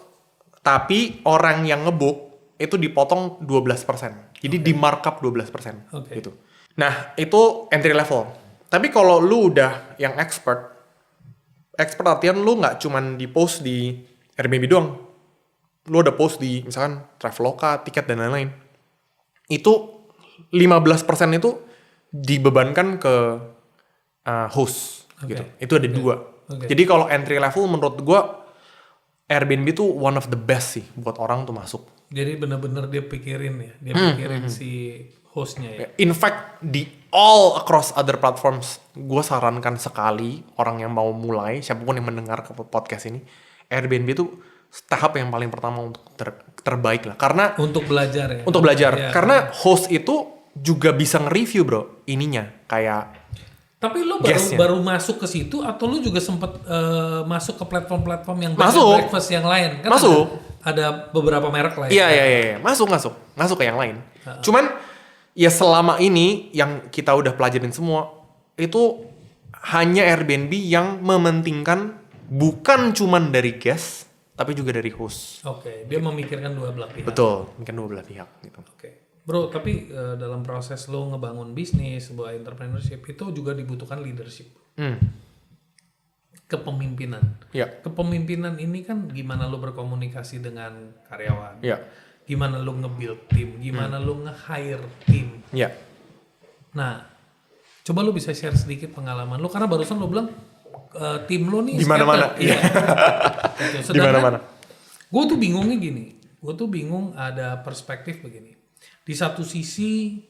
tapi orang yang ngebook itu dipotong 12%. Jadi di markup 12%. Gitu. Nah, itu entry level. Tapi kalau lu udah yang expert artian lu nggak cuman di post di Airbnb doang. Lu udah post di misalkan Traveloka, tiket dan lain-lain. Itu 15% itu dibebankan ke host gitu. Itu ada 2. Jadi kalau entry level menurut gua Airbnb tuh one of the best sih buat orang tuh masuk. Jadi benar-benar dia pikirin ya, pikirin si hostnya ya. In fact di all across other platforms, gue sarankan sekali orang yang mau mulai, siapapun yang mendengar ke podcast ini, Airbnb itu tahap yang paling pertama untuk terbaik lah. Karena untuk belajar ya. Untuk belajar. Ya. Karena host itu juga bisa nge-review bro, ininya kayak. Tapi lo baru masuk ke situ atau lo juga sempet masuk ke platform-platform yang breakfast yang lain? Kan masuk. Ada beberapa merek lain. Iya. Masuk ke yang lain. Cuman ya selama ini yang kita udah pelajarin semua itu hanya Airbnb yang mementingkan bukan cuman dari guest tapi juga dari host. Oke, dia memikirkan dua belah pihak. Betul, memikirkan dua belah pihak gitu. Oke. Bro, tapi dalam proses lo ngebangun bisnis, sebuah entrepreneurship itu juga dibutuhkan leadership. Kepemimpinan. Ya. Kepemimpinan ini kan gimana lo berkomunikasi dengan karyawan. Ya. Gimana lo nge-build tim, gimana lo nge-hire tim. Ya. Nah, coba lo bisa share sedikit pengalaman lo karena barusan lo bilang tim lo nih di mana-mana. Iya. Di mana-mana. Gue tuh bingungnya gini. Gue tuh bingung ada perspektif begini. Di satu sisi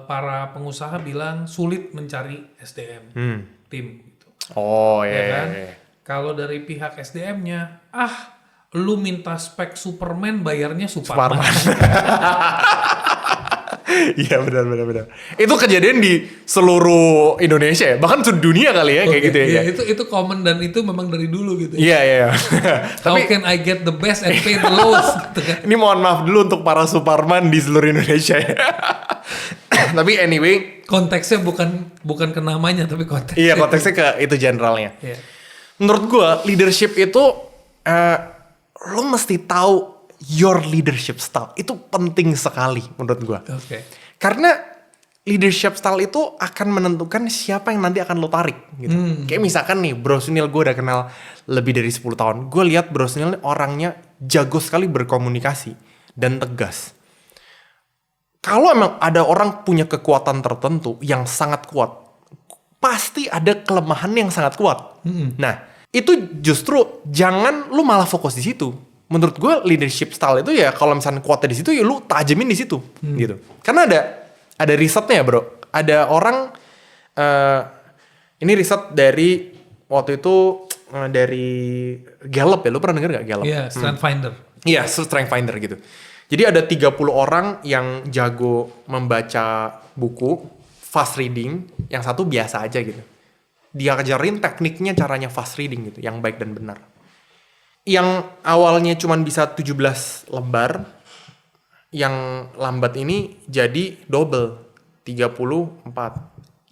para pengusaha bilang sulit mencari SDM tim gitu. Oh ya kan? Iya. Kalau dari pihak SDM-nya, lu minta spek Superman bayarnya Superman. Iya benar. Itu kejadian di seluruh Indonesia ya, bahkan seluruh dunia kali ya kayak gitu ya. Iya, itu common dan itu memang dari dulu gitu. Iya. How can I get the best and pay the lowest? Gitu kan? Ini mohon maaf dulu untuk para Superman di seluruh Indonesia ya. Tapi anyway, konteksnya bukan ke namanya tapi konteks. Iya, konteksnya ke itu generalnya. Iya. Menurut gua leadership itu lo mesti tahu your leadership style. Itu penting sekali menurut gua. Oke. Karena leadership style itu akan menentukan siapa yang nanti akan lo tarik gitu. Kayak misalkan nih Bro Sunil, gue udah kenal lebih dari 10 tahun. Gue lihat Bro Sunil orangnya jago sekali berkomunikasi dan tegas. Kalau emang ada orang punya kekuatan tertentu yang sangat kuat, pasti ada kelemahan yang sangat kuat. Nah, itu justru jangan lu malah fokus di situ. Menurut gue leadership style itu ya kalau misalnya kuatnya di situ ya lu tajemin di situ gitu. Karena ada risetnya ya bro. Ada orang ini riset dari waktu itu dari Gallup ya, lu pernah denger gak Gallup? Iya, Strength Finder. Iya, Strength Finder gitu. Jadi ada 30 orang yang jago membaca buku, fast reading, yang satu biasa aja gitu. Dia ajarin tekniknya, caranya fast reading gitu, yang baik dan benar. Yang awalnya cuma bisa 17 lembar, yang lambat ini jadi double, 34.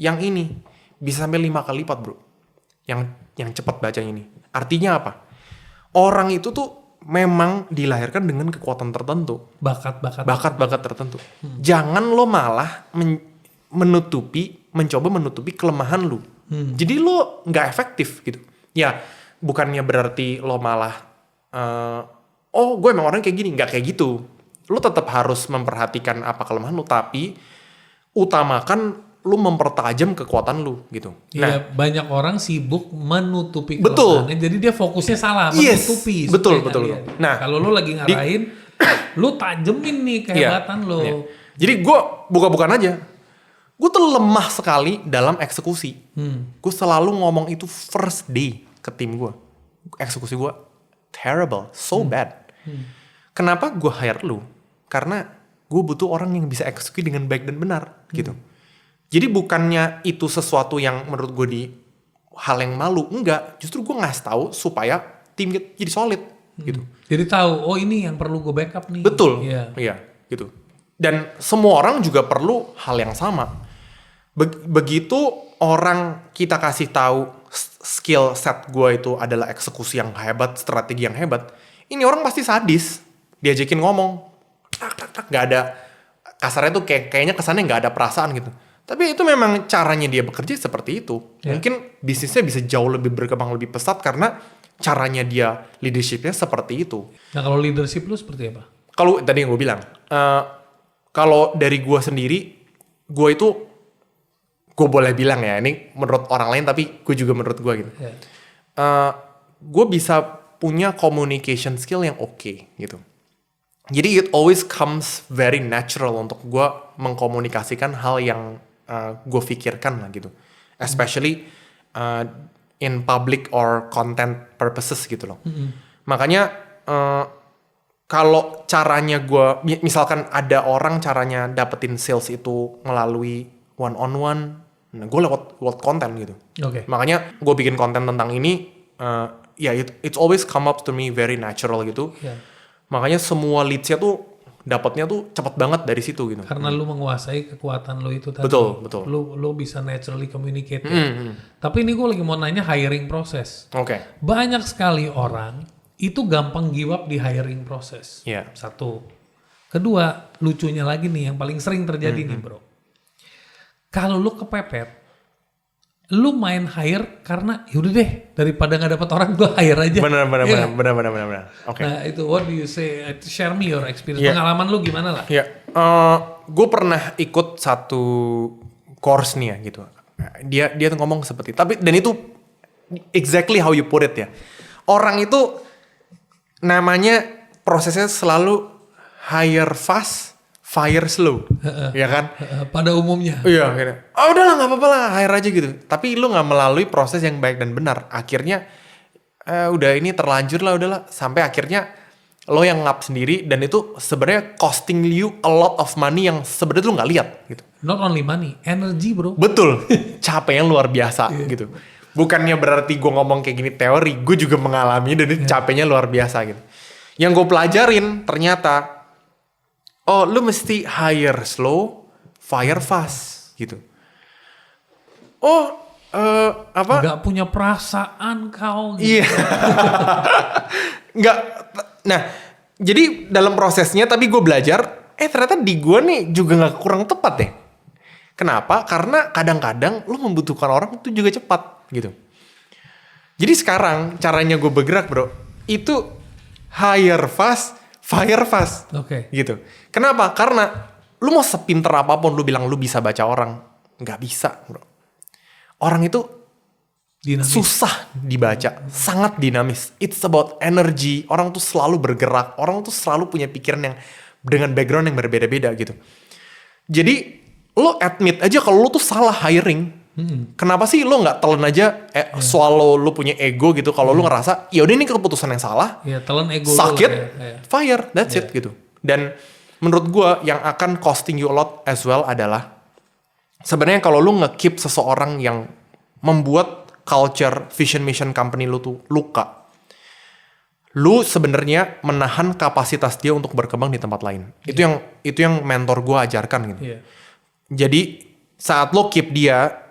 Yang ini bisa sampai 5 kali lipat, bro. Yang cepat bacanya ini. Artinya apa? Orang itu tuh memang dilahirkan dengan kekuatan tertentu. Bakat-bakat tertentu. Jangan lo malah mencoba menutupi kelemahan lo. Jadi lo nggak efektif gitu. Ya, bukannya berarti lo malah, gue emang orang kayak gini. Nggak kayak gitu. Lo tetap harus memperhatikan apa kelemahan lo, tapi utamakan lu mempertajam kekuatan lu gitu. Iya, banyak orang sibuk menutupi kelemahannya, jadi dia fokusnya salah, menutupi. Betul. Nah, kalau lu lagi ngarahin, lu tajemin nih kehebatan lu. Iya. Jadi gue buka-bukaan aja. Gue tuh lemah sekali dalam eksekusi. Gue selalu ngomong itu first day ke tim gue. Eksekusi gue terrible, so bad. Kenapa gue hire lu? Karena gue butuh orang yang bisa eksekusi dengan baik dan benar gitu. Jadi bukannya itu sesuatu yang menurut gue di hal yang malu, enggak. Justru gue ngasih tahu supaya tim kita jadi solid gitu. Jadi tahu, oh ini yang perlu gue backup nih. Betul, iya gitu. Dan semua orang juga perlu hal yang sama. Begitu orang kita kasih tahu skill set gue itu adalah eksekusi yang hebat, strategi yang hebat, ini orang pasti sadis. Diajakin ngomong, tak, nggak ada, kasarnya tuh kayaknya kesannya nggak ada perasaan gitu. Tapi itu memang caranya dia bekerja seperti itu. Mungkin bisnisnya bisa jauh lebih berkembang lebih pesat karena caranya dia leadershipnya seperti itu. Nah kalau leadership lu seperti apa? Kalau tadi yang gue bilang, kalau dari gue sendiri, gue itu, gue boleh bilang ya, ini menurut orang lain tapi gue juga menurut gue gitu. Gue bisa punya communication skill yang oke gitu. Jadi it always comes very natural untuk gue mengkomunikasikan hal yang gue pikirkan lah gitu. Especially in public or content purposes gitu loh. Makanya kalau caranya gue, misalkan ada orang caranya dapetin sales itu melalui one on one, nah gue lewat konten gitu. Makanya gue bikin konten tentang ini, it's always come up to me very natural gitu. Makanya semua leads-nya tuh dapatnya tuh cepat banget dari situ gitu. Karena lu menguasai kekuatan lu itu tadi. Betul. Lu bisa naturally communicate. Tapi ini gue lagi mau nanya hiring proses. Banyak sekali orang itu gampang give up di hiring proses. Satu. Kedua, lucunya lagi nih yang paling sering terjadi nih bro. Kalau lu kepepet, lu main hire karena yaudah deh daripada nggak dapat orang gue hire aja. Benar. Nah itu what do you say? Share me your experience. Pengalaman lu gimana lah? Gue pernah ikut satu course nih ya gitu. Dia tuh ngomong seperti dan itu exactly how you put it ya. Orang itu namanya prosesnya selalu hire fast, fire slow, ya kan? Pada umumnya. Iya, gitu. Oh udahlah nggak apa-apa lah, hire aja gitu. Tapi lu nggak melalui proses yang baik dan benar. Akhirnya, udah ini terlanjur lah, udahlah. Sampai akhirnya lo yang ngap sendiri dan itu sebenarnya costing you a lot of money yang sebenarnya lu nggak lihat gitu. Not only money, energy bro. Betul, capeknya luar biasa gitu. Bukannya berarti gue ngomong kayak gini teori, gue juga mengalami dan itu capeknya luar biasa gitu. Yang gue pelajarin ternyata, oh, lu mesti hire slow, fire fast, gitu. Oh, apa? Gak punya perasaan kau. Iya. Gitu. Nggak. Nah, jadi dalam prosesnya, tapi gue belajar, ternyata di gue nih juga nggak kurang tepat deh. Kenapa? Karena kadang-kadang lu membutuhkan orang itu juga cepat, gitu. Jadi sekarang caranya gue bergerak, bro, itu hire fast, fire fast. Gitu. Kenapa? Karena lu mau sepinter apapun lu bilang lu bisa baca orang, nggak bisa, bro. Orang itu dinamis. Susah dibaca, sangat dinamis. It's about energy. Orang tuh selalu bergerak, orang tuh selalu punya pikiran yang dengan background yang berbeda-beda gitu. Jadi lo admit aja kalau lo tuh salah hiring, Kenapa sih lo nggak telan aja swallow lo punya ego gitu kalau lo ngerasa ya udah ini keputusan yang salah. Ya, telan ego Suck lo it, lah, fire, that's it gitu. Dan menurut gue yang akan costing you a lot as well adalah sebenarnya kalau lu nge-keep seseorang yang membuat culture, vision, mission company lu tuh luka, lu sebenarnya menahan kapasitas dia untuk berkembang di tempat lain. Itu yang mentor gue ajarkan gitu. Iya. Jadi saat lo keep dia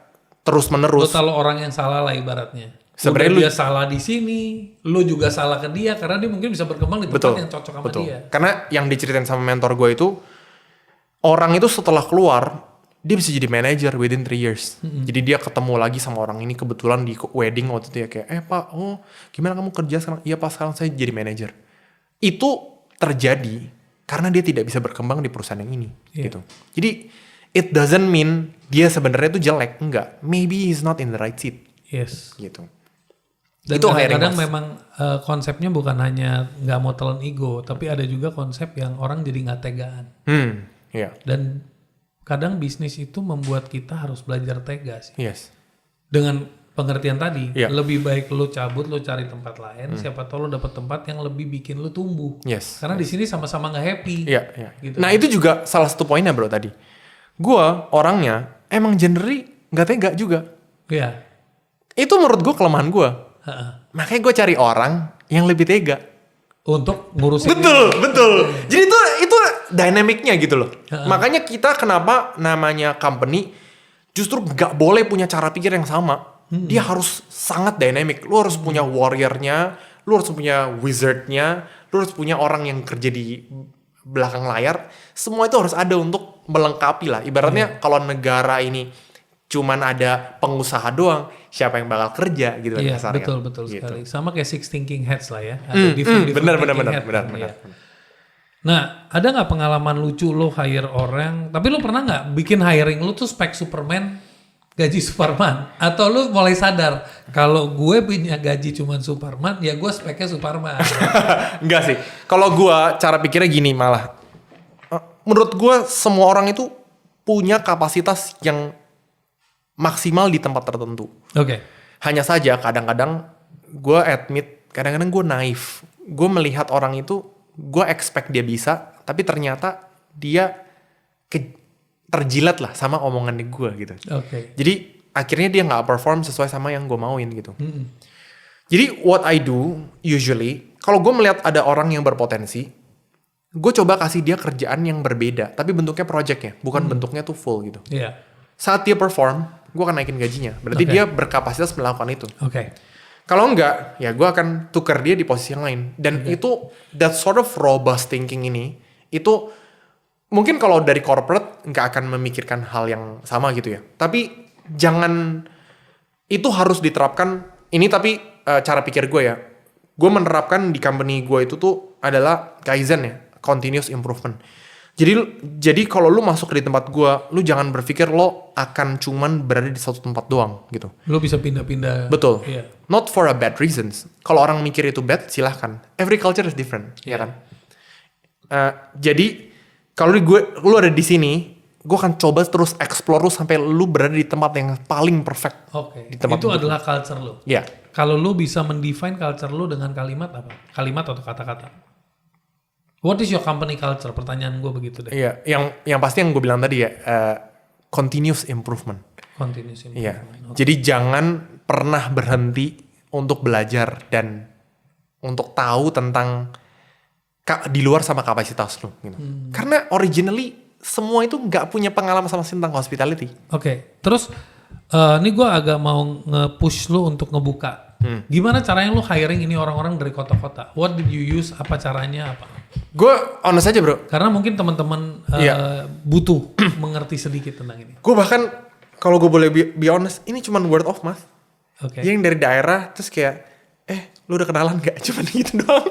terus Lo menerus, tahu orang yang salah lah ibaratnya. Sebenarnya Udah dia salah di sini, lu juga salah ke dia karena dia mungkin bisa berkembang di tempat yang cocok sama dia. Karena yang diceritain sama mentor gue itu orang itu setelah keluar dia bisa jadi manager within 3 years. Jadi dia ketemu lagi sama orang ini kebetulan di wedding waktu itu ya kayak, Pak, gimana kamu kerja sekarang? Iya Pak, sekarang saya jadi manager. Itu terjadi karena dia tidak bisa berkembang di perusahaan yang ini. Gitu. Jadi it doesn't mean dia sebenarnya itu jelek, enggak. Maybe he's not in the right seat. Yes. Gitu. Dan Itu kadang-kadang hiring memang konsepnya bukan hanya nggak mau telan ego, tapi ada juga konsep yang orang jadi nggak tegaan. Iya. Dan kadang bisnis itu membuat kita harus belajar tega sih. Yes. Dengan pengertian tadi, Iya. lebih baik lo cabut, lo cari tempat lain, siapa tahu lo dapet tempat yang lebih bikin lo tumbuh. Yes. Karena di sini sama-sama nggak happy. Iya, iya. Gitu. Nah itu juga salah satu poinnya bro tadi. Gua orangnya emang generally nggak tega juga. Iya. Itu menurut gue kelemahan gue. Heeh. Makanya gue cari orang yang lebih tega. Untuk ngurusin. Betul. Jadi itu dynamicnya gitu loh. Makanya kita kenapa namanya company justru nggak boleh punya cara pikir yang sama. Dia harus sangat dynamic. Lu harus punya warriornya, lu harus punya wizardnya, lu harus punya orang yang kerja di belakang layar. Semua itu harus ada untuk melengkapi lah. Ibaratnya kalau negara ini cuman ada pengusaha doang, siapa yang bakal kerja gitu kan Iya, kasarnya. betul Gitu. sekali. Sama kayak Six Thinking Hats lah ya. Ada different Benar. thinking hat kan, iya. Nah, ada nggak pengalaman lucu lo hire orang, tapi lo pernah nggak bikin hiring lo tuh spek Superman, gaji Superman? Atau lo mulai sadar, kalau gue punya gaji cuman Superman, ya gue speknya Superman. Enggak sih. Kalau gue cara pikirnya gini malah. Menurut gue semua orang itu punya kapasitas yang maksimal di tempat tertentu. Oke. Hanya saja kadang-kadang gue admit, kadang-kadang gue naif. Gue melihat orang itu, gue expect dia bisa, tapi ternyata dia terjilat lah sama omongannya gue gitu. Oke. Jadi akhirnya dia nggak perform sesuai sama yang gue mauin gitu. Jadi what I do usually, kalau gue melihat ada orang yang berpotensi, gue coba kasih dia kerjaan yang berbeda, tapi bentuknya projectnya, bukan bentuknya tuh full gitu. Iya. Saat dia perform, gue akan naikin gajinya. Berarti dia berkapasitas melakukan itu. Oke. Kalau enggak, ya gue akan tukar dia di posisi yang lain. Dan itu, that sort of robust thinking ini, itu mungkin kalau dari corporate nggak akan memikirkan hal yang sama gitu ya. Tapi jangan, itu harus diterapkan. Ini tapi cara pikir gue ya. Gue menerapkan di company gue itu tuh adalah Kaizen ya, continuous improvement. Jadi kalau lu masuk di tempat gua, lu jangan berpikir lo akan cuman berada di satu tempat doang gitu. Lo bisa pindah-pindah. Betul. Iya. Not for a bad reasons. Kalau orang mikir itu bad, silahkan. Every culture is different, ya kan? Jadi kalau lu ada di sini, gua akan coba terus explore lu sampai lu berada di tempat yang paling perfect. Oke. Di tempat Itu adalah culture lo. Iya. Kalau lu bisa mendefine culture lu dengan kalimat apa? Kalimat atau kata-kata? What is your company culture? Pertanyaan gue begitu deh. Iya, yang pasti yang gue bilang tadi ya, continuous improvement. Continuous Iya. improvement. Jadi jangan pernah berhenti untuk belajar dan untuk tahu tentang di luar sama kapasitas lu. Gitu. Karena originally semua itu nggak punya pengalaman sama tentang hospitality. Oke. Terus ini gue agak mau nge-push lu untuk ngebuka. Gimana caranya lu hiring ini orang-orang dari kota-kota? What did you use? Apa caranya? Apa? Gue honest aja bro. Karena mungkin teman-teman butuh mengerti sedikit tentang ini. Gue bahkan kalau gue boleh be honest, ini cuman word of mouth. Oke. Yang dari daerah terus kayak, lu udah kenalan gak? Cuman gitu doang.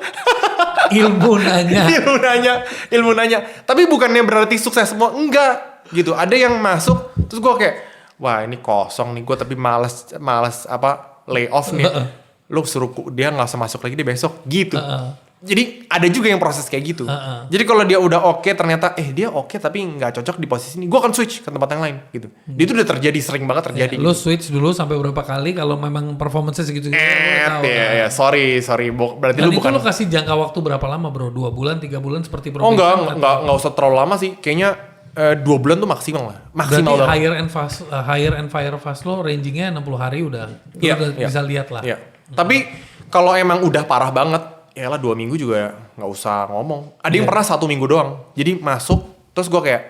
Ilmu nanya. ilmu nanya. Tapi bukannya berarti sukses semua, enggak gitu. Ada yang masuk terus gue kayak, wah ini kosong nih gue tapi males apa lay off nih. Lu suruh dia nggak usah masuk lagi deh besok gitu. Jadi ada juga yang proses kayak gitu. Jadi kalau dia udah oke, ternyata dia oke tapi nggak cocok di posisi ini, gue akan switch ke tempat yang lain gitu. Dia itu udah terjadi, sering banget terjadi. Lo switch dulu sampai berapa kali kalau memang performance segitu-gitu. Ya, sorry. Berarti Dan lu itu bukan. lo kasih jangka waktu berapa lama bro? 2 bulan, 3 bulan seperti Oh probation? enggak usah terlalu lama sih. Kayaknya 2 bulan tuh maksimal lah. Maksimal Berarti banget. hire and fire fast lo rangingnya 60 hari udah. Lo udah bisa lihat lah. Iya. Tapi kalau emang udah parah banget, ya lah 2 minggu juga nggak usah ngomong. Ada yang pernah 1 minggu doang. Jadi masuk, terus gue kayak,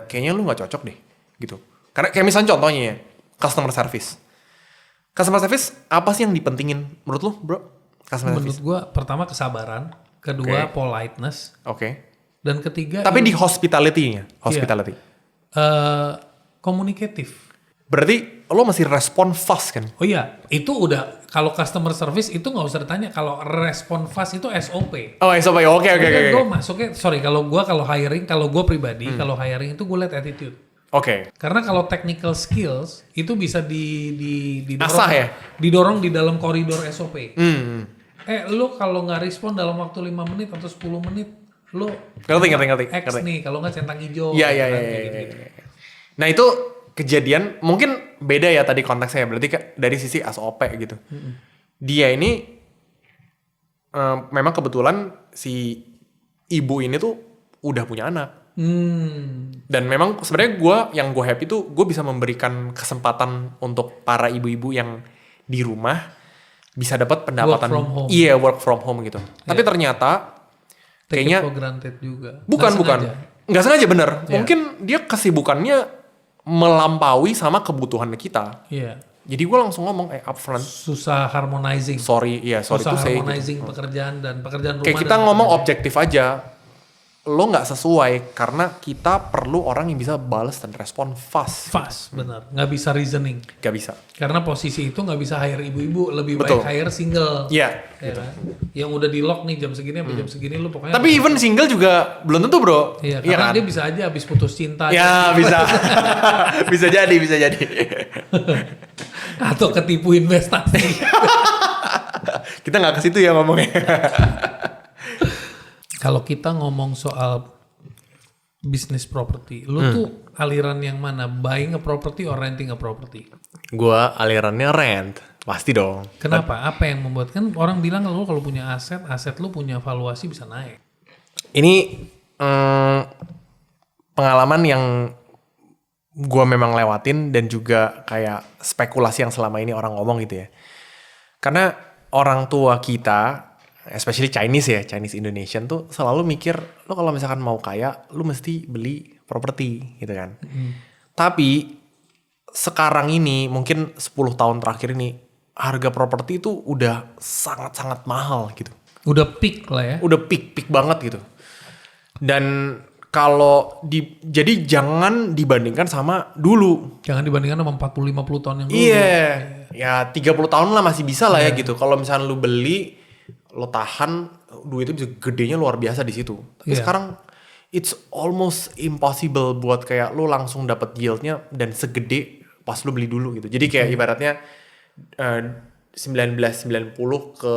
kayaknya lu nggak cocok deh, gitu. Karena kayak misalnya contohnya ya, customer service. Customer service apa sih yang dipentingin menurut lu, bro? Customer Menurut service. gue pertama kesabaran, kedua politeness, Oke. dan ketiga Tapi di hospitality-nya, hospitality. komunikatif. Berarti lo masih respon fast kan? Oh iya, itu udah kalau customer service itu nggak usah ditanya. Kalau respon fast itu SOP. Oh, SOP. Oke. Gue masuknya, kalau hiring, kalau gue pribadi, kalau hiring itu gue liat attitude. Oke. Karena kalau technical skills itu bisa didorong, Asah ya? didorong di dalam koridor SOP. Lo kalau nggak respon dalam waktu 5 menit atau 10 menit, lo Ngerti. X nih, kalau nggak centang hijau. Iya. Gitu. Nah itu kejadian mungkin beda ya tadi konteksnya, berarti dari sisi SOP gitu. Dia ini memang kebetulan si ibu ini tuh udah punya anak. Dan memang sebenarnya yang gue happy tuh gue bisa memberikan kesempatan untuk para ibu-ibu yang di rumah bisa dapat pendapatan. Work from home. Iya, work from home gitu. Tapi ternyata Take kayaknya it for granted juga. bukan. Nggak sengaja bener. Iya. Mungkin dia kesibukannya melampaui sama kebutuhan kita. Iya. Jadi gue langsung ngomong upfront. Susah harmonizing. Sorry Susah to say. harmonizing pekerjaan dan pekerjaan rumah. Kayak kita dan ngomong pekerjaan. objektif aja. Lo nggak sesuai karena kita perlu orang yang bisa balas dan respon fast. Fast, benar. Nggak bisa reasoning. Gak bisa. Karena posisi itu nggak bisa hire ibu-ibu, lebih Betul. baik hire single. Iya. Ya kan? Yang udah di lock nih jam segini sampai jam segini lu pokoknya. Tapi even single juga belum tentu bro. Iya, karena kan? dia bisa aja habis putus cinta. Ya bisa. bisa jadi. Atau ketipu investasi. Kita nggak ke situ ya ngomongnya. Kalau kita ngomong soal bisnis properti, lu tuh aliran yang mana? Buying a property or renting a property? Gua alirannya rent. Pasti dong. Kenapa? Apa yang membuat? Kan orang bilang lu kalau punya aset lu punya valuasi bisa naik. Ini pengalaman yang gue memang lewatin dan juga kayak spekulasi yang selama ini orang ngomong gitu ya. Karena orang tua kita, especially Chinese Indonesian tuh selalu mikir, lo kalau misalkan mau kaya, lo mesti beli properti gitu kan. Tapi sekarang ini mungkin 10 tahun terakhir ini harga properti itu udah sangat-sangat mahal gitu. Udah peak lah ya. Udah peak banget gitu. Dan kalau jadi jangan dibandingkan sama dulu. Jangan dibandingkan sama 40-50 tahun yang dulu. Iya. Ya 30 tahun lah masih bisa lah ya gitu. Kalau misalnya lu beli, lo tahan, duitnya bisa gedenya luar biasa di situ. Tapi sekarang it's almost impossible buat kayak lu langsung dapat yieldnya dan segede pas lu beli dulu gitu. Jadi kayak ibaratnya 1990 ke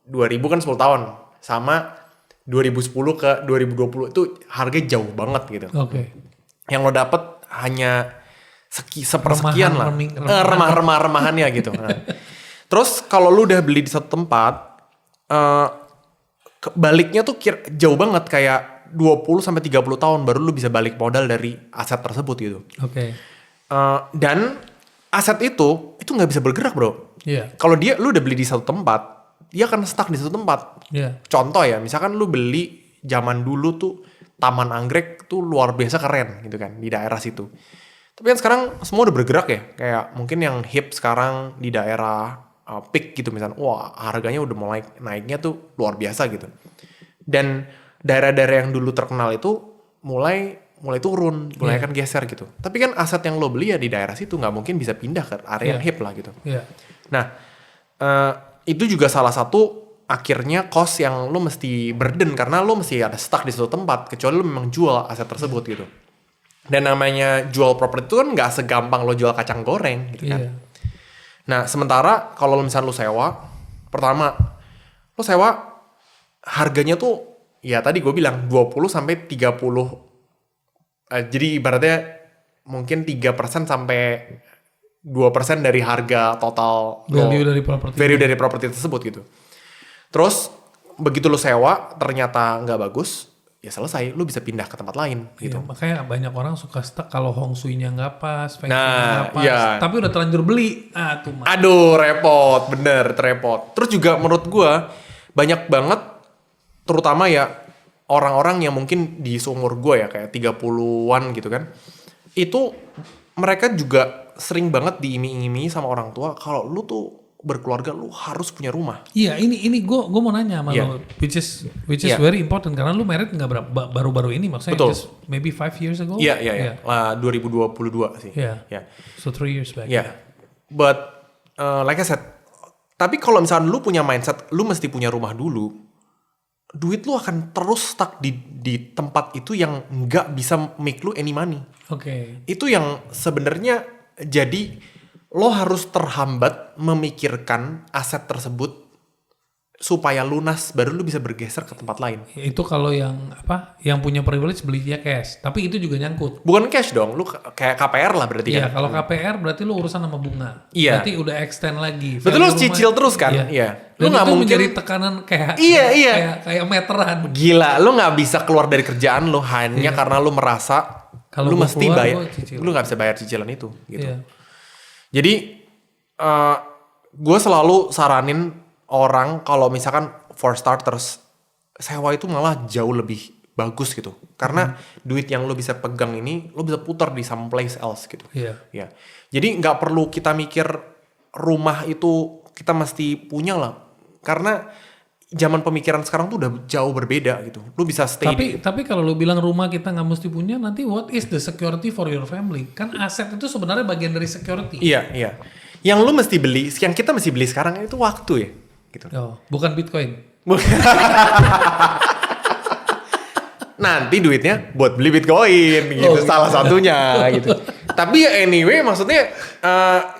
2000 kan 10 tahun. Sama 2010 ke 2020 itu harganya jauh banget gitu. Oke. Yang lo dapet hanya sepersekian lah. Remah-remahannya gitu. Nah. Terus kalau lu udah beli di satu tempat, baliknya tuh jauh banget, kayak 20 sampai 30 tahun baru lu bisa balik modal dari aset tersebut gitu. Oke. Dan aset itu nggak bisa bergerak, bro. Iya. Kalau lu udah beli di satu tempat, dia akan stuck di satu tempat. Iya. Contoh ya, misalkan lu beli zaman dulu tuh Taman Anggrek tuh luar biasa keren gitu kan di daerah situ. Tapi kan sekarang semua udah bergerak ya. Kayak mungkin yang hip sekarang di daerah peak gitu misalnya. Wah, harganya udah mulai naiknya tuh luar biasa gitu. Dan daerah-daerah yang dulu terkenal itu mulai turun, mulai akan geser gitu. Tapi kan aset yang lo beli ya di daerah situ nggak mungkin bisa pindah ke area yang hip lah gitu. Iya. Nah, itu juga salah satu akhirnya cost yang lo mesti burden karena lo mesti ada stuck di suatu tempat kecuali lo memang jual aset tersebut gitu. Dan namanya jual properti itu kan nggak segampang lo jual kacang goreng gitu kan. Iya. Nah, sementara kalau misalnya lo sewa, pertama lo sewa harganya tuh ya tadi gue bilang 20 sampai 30. Jadi ibaratnya mungkin 3% sampai 2% dari harga total Value dari properti. value dari properti tersebut gitu. Terus begitu lu sewa ternyata nggak bagus, ya selesai, lu bisa pindah ke tempat lain gitu. Iya, makanya banyak orang suka stuck kalau Hong Shui-nya nggak pas, Feng Shui-nya Nah, nggak pas. iya. Tapi udah terlanjur beli, tuh mah. Aduh, repot, bener, repot. Terus juga menurut gua banyak banget, terutama ya orang-orang yang mungkin di seumur gua ya kayak 30-an gitu kan, itu mereka juga sering banget diiming-imingi sama orang tua kalau lu tuh berkeluarga lu harus punya rumah. Iya, ini gue mau nanya sama Iya. lo, which is Iya. very important karena lu married nggak baru-baru ini, maksudnya Betul. just maybe 5 years ago. Iya. Lah 2022 sih. Iya. Ya. So 3 years back. Ya, but like I said, tapi kalau misalnya lu punya mindset, lu mesti punya rumah dulu, duit lu akan terus stuck di tempat itu yang nggak bisa make lu any money. Oke. Itu yang sebenarnya jadi lo harus terhambat memikirkan aset tersebut supaya lunas, baru lu bisa bergeser ke tempat lain. Itu kalau yang yang punya privilege belinya cash, tapi itu juga nyangkut. Bukan cash dong, lu kayak KPR lah berarti Iya, kan. kalau KPR berarti lu urusan sama bunga. Iya. Berarti udah extend lagi. Berarti lu Value cicil rumah- terus kan? Iya. Iya. Dan Lu nggak itu mungkin menjadi tekanan kayak Iya. kayak meteran. Gila, lu nggak bisa keluar dari kerjaan lu hanya karena lu merasa Kalau lu gua mesti keluar, bayar, gua cicil. lu nggak bisa bayar cicilan itu gitu. Iya. Jadi gue selalu saranin orang kalau misalkan for starters sewa itu malah jauh lebih bagus gitu, karena duit yang lu bisa pegang ini lu bisa putar di someplace else gitu. Iya. Ya, jadi nggak perlu kita mikir rumah itu kita mesti punya lah, karena zaman pemikiran sekarang tuh udah jauh berbeda gitu. Lu bisa stay Tapi kalau lu bilang rumah kita nggak mesti punya, nanti what is the security for your family? Kan aset itu sebenarnya bagian dari security. Iya. Yang lu mesti beli, yang kita mesti beli sekarang itu waktu ya, gitu. Oh, bukan Bitcoin. Nanti duitnya buat beli Bitcoin gitu, salah satunya gitu. Tapi anyway, maksudnya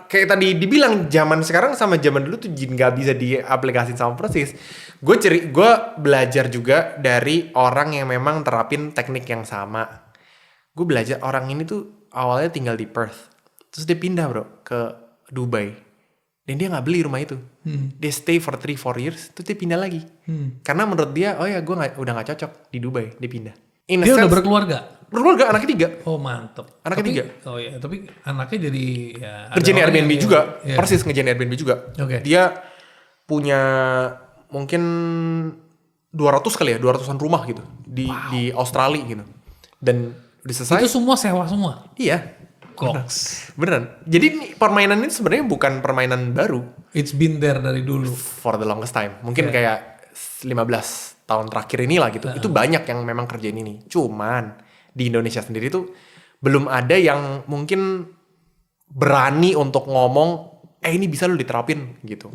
kayak tadi dibilang zaman sekarang sama zaman dulu tuh nggak bisa diaplikasin sama persis. Gue belajar juga dari orang yang memang terapin teknik yang sama. Gue belajar orang ini tuh awalnya tinggal di Perth, terus dia pindah bro ke Dubai, dan dia nggak beli rumah itu. Dia stay for 3-4 years, terus dia pindah lagi. Karena menurut dia, oh ya gue udah nggak cocok di Dubai, dia pindah. Dia udah berkeluarga. Berkeluarga, anak ketiga. Oh mantep. Anak ketiga. Oh iya, tapi anaknya jadi ya. Ngerjain Airbnb juga, Iya. persis ngerjain Airbnb juga. Oke. Dia punya mungkin 200 kali ya, 200-an rumah gitu di Australia gitu. Dan udah selesai. Itu semua sewa semua. Iya. Goks. Beneran. Jadi permainan ini sebenarnya bukan permainan baru It's been there dari dulu. for the longest time. Mungkin kayak 15 tahun terakhir inilah gitu. Itu banyak yang memang kerjain ini. Cuman di Indonesia sendiri tuh belum ada yang mungkin berani untuk ngomong, ini bisa lu diterapin gitu.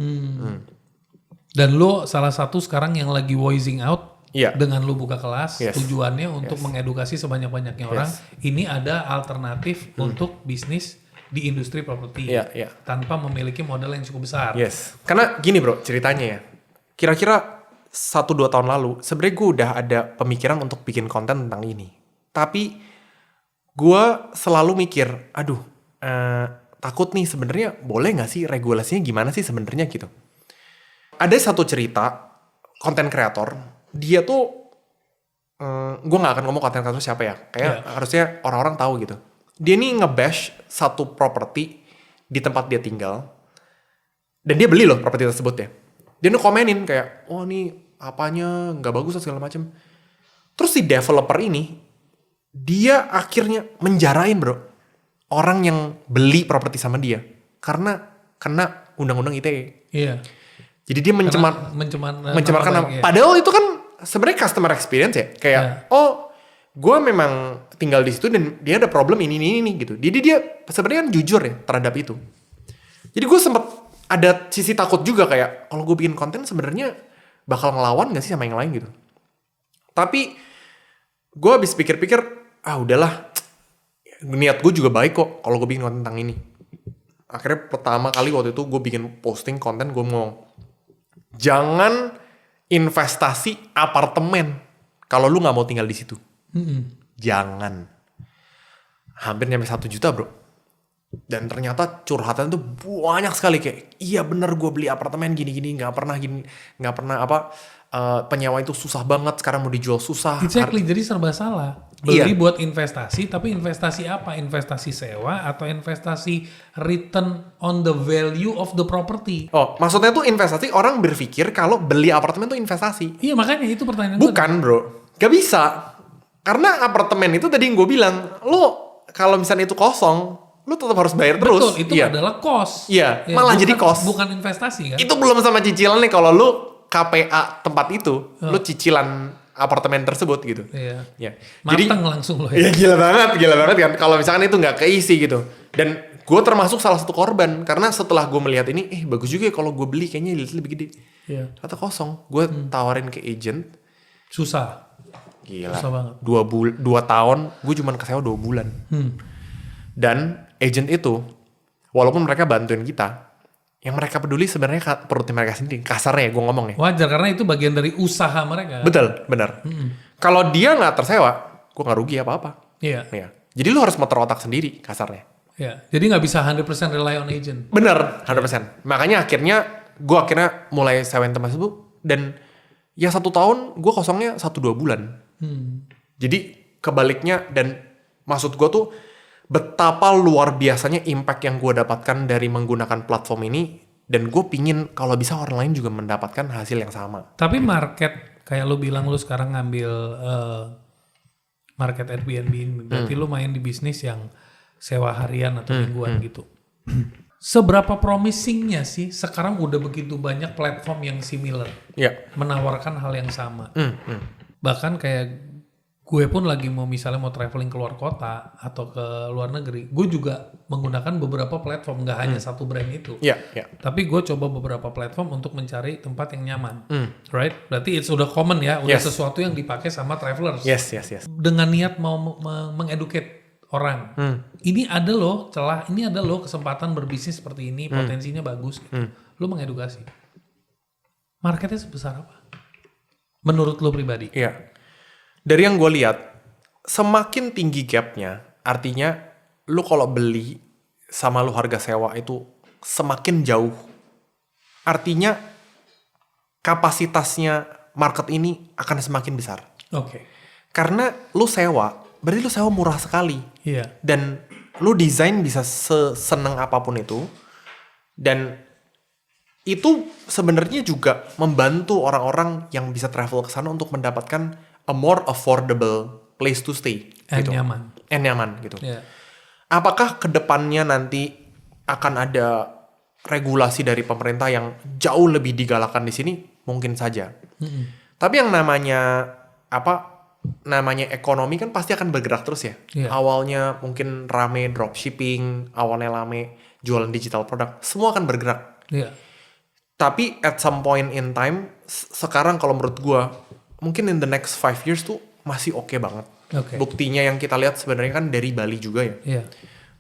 Dan lo salah satu sekarang yang lagi voicing out Iya. dengan lu buka kelas, Yes. tujuannya untuk mengedukasi sebanyak-banyaknya orang. Ini ada alternatif untuk bisnis di industri properti Iya. tanpa memiliki modal yang cukup besar. Yes. Karena gini bro, ceritanya ya. Kira-kira 1-2 tahun lalu, sebenarnya gue udah ada pemikiran untuk bikin konten tentang ini. Tapi gue selalu mikir, aduh, takut nih sebenarnya boleh nggak sih, regulasinya gimana sih sebenarnya gitu. Ada satu cerita konten kreator, dia tuh, gue nggak akan ngomong konten kreator siapa ya, kayak harusnya orang-orang tahu gitu. Dia nih nge-bash satu properti di tempat dia tinggal, dan dia beli loh properti tersebut ya. Dia nih komenin kayak, oh nih apanya nggak bagus lah segala macem. Terus si developer ini, dia akhirnya menjarain bro orang yang beli properti sama dia karena kena undang-undang ITE. Iya. Jadi dia mencemarkan nama nama. baik, ya. Padahal itu kan sebenarnya customer experience ya. Kayak oh gue memang tinggal di situ dan dia ada problem ini gitu. Jadi dia sebenarnya kan jujur ya terhadap itu. Jadi gue sempet ada sisi takut juga kayak kalau gue bikin konten sebenarnya bakal ngelawan gak sih sama yang lain gitu. Tapi gue habis pikir-pikir, udahlah, niat gue juga baik kok kalau gue bikin konten tentang ini. Akhirnya pertama kali waktu itu gue bikin posting konten, gue ngomong, jangan investasi apartemen kalau lu nggak mau tinggal di situ. Jangan. Hampir nyampe 1 juta bro. Dan ternyata curhatan tuh banyak sekali kayak, iya bener gue beli apartemen gini-gini, nggak pernah penyewa itu susah banget, sekarang mau dijual susah. Exactly, jadi serba salah. Beli buat investasi, tapi investasi apa? Investasi sewa atau investasi return on the value of the property? Oh, maksudnya tuh investasi, orang berpikir kalau beli apartemen tuh investasi. Iya, makanya itu pertanyaan Bukan bro, gak bisa. Karena apartemen itu tadi yang gue bilang, lo kalau misalnya itu kosong, lo tetap harus bayar terus. Betul, itu adalah cost. Iya, malah jadi cost. Bukan investasi kan? Itu belum sama cicilan nih kalau lu KPA tempat itu, lu cicilan apartemen tersebut gitu. Iya. Ya. Mateng langsung lo ya. Iya gila banget kan. Kalau misalkan itu nggak keisi gitu. Dan gue termasuk salah satu korban karena setelah gue melihat ini, bagus juga ya kalau gue beli kayaknya lebih gede. Iya. Ternyata kosong. Gue tawarin ke agent. Susah. Gila. Susah banget. 2 tahun, gue cuman kesewa 2 bulan. Dan agent itu, walaupun mereka bantuin kita, yang mereka peduli sebenarnya perutnya mereka sendiri. Kasarnya gue ngomong ya. Wajar, karena itu bagian dari usaha mereka. Betul, benar. Kalau dia nggak tersewa, gue nggak rugi apa-apa. Iya. Ya. Jadi lu harus muter otak sendiri, kasarnya. Iya. Jadi nggak bisa 100% rely on agent. Bener, 100%. Makanya gue akhirnya mulai sewain tempat tersebut. Dan ya 1 tahun, gue kosongnya 1-2 bulan. Jadi kebaliknya, dan maksud gue tuh, betapa luar biasanya impact yang gue dapatkan dari menggunakan platform ini, dan gue pingin kalau bisa orang lain juga mendapatkan hasil yang sama. Tapi market, kayak lu bilang lu sekarang ngambil market Airbnb, berarti lu main di bisnis yang sewa harian atau mingguan gitu. Seberapa promisingnya sih sekarang udah begitu banyak platform yang similar, menawarkan hal yang sama. Bahkan kayak gue pun lagi misalnya mau traveling keluar kota atau ke luar negeri, gue juga menggunakan beberapa platform, nggak hanya satu brand itu. Tapi gue coba beberapa platform untuk mencari tempat yang nyaman, right? Berarti it's udah common ya, udah sesuatu yang dipakai sama travelers. Yes. Dengan niat mau mengeducate orang, ini ada loh celah, ini ada loh kesempatan berbisnis seperti ini, potensinya bagus. Gitu. Lo mengedukasi. Marketnya sebesar apa? Menurut lo pribadi? Iya. Dari yang gue lihat, semakin tinggi gapnya, artinya lu kalau beli sama lu harga sewa itu semakin jauh. Artinya kapasitasnya market ini akan semakin besar. Oke. Karena lu sewa, berarti lu sewa murah sekali. Iya. Dan lu desain bisa seseneng apapun itu. Dan itu sebenarnya juga membantu orang-orang yang bisa travel ke sana untuk mendapatkan a more affordable place to stay. And gitu. nyaman gitu. Yeah. Apakah kedepannya nanti akan ada regulasi dari pemerintah yang jauh lebih digalakan di sini? Mungkin saja. Tapi yang namanya ekonomi kan pasti akan bergerak terus ya. Yeah. Awalnya mungkin rame dropshipping, awalnya rame jualan digital produk, semua akan bergerak. Yeah. Tapi at some point in time, sekarang kalau menurut gue, mungkin in the next 5 years tuh masih oke banget. Okay. Buktinya yang kita lihat sebenarnya kan dari Bali juga ya. Yeah.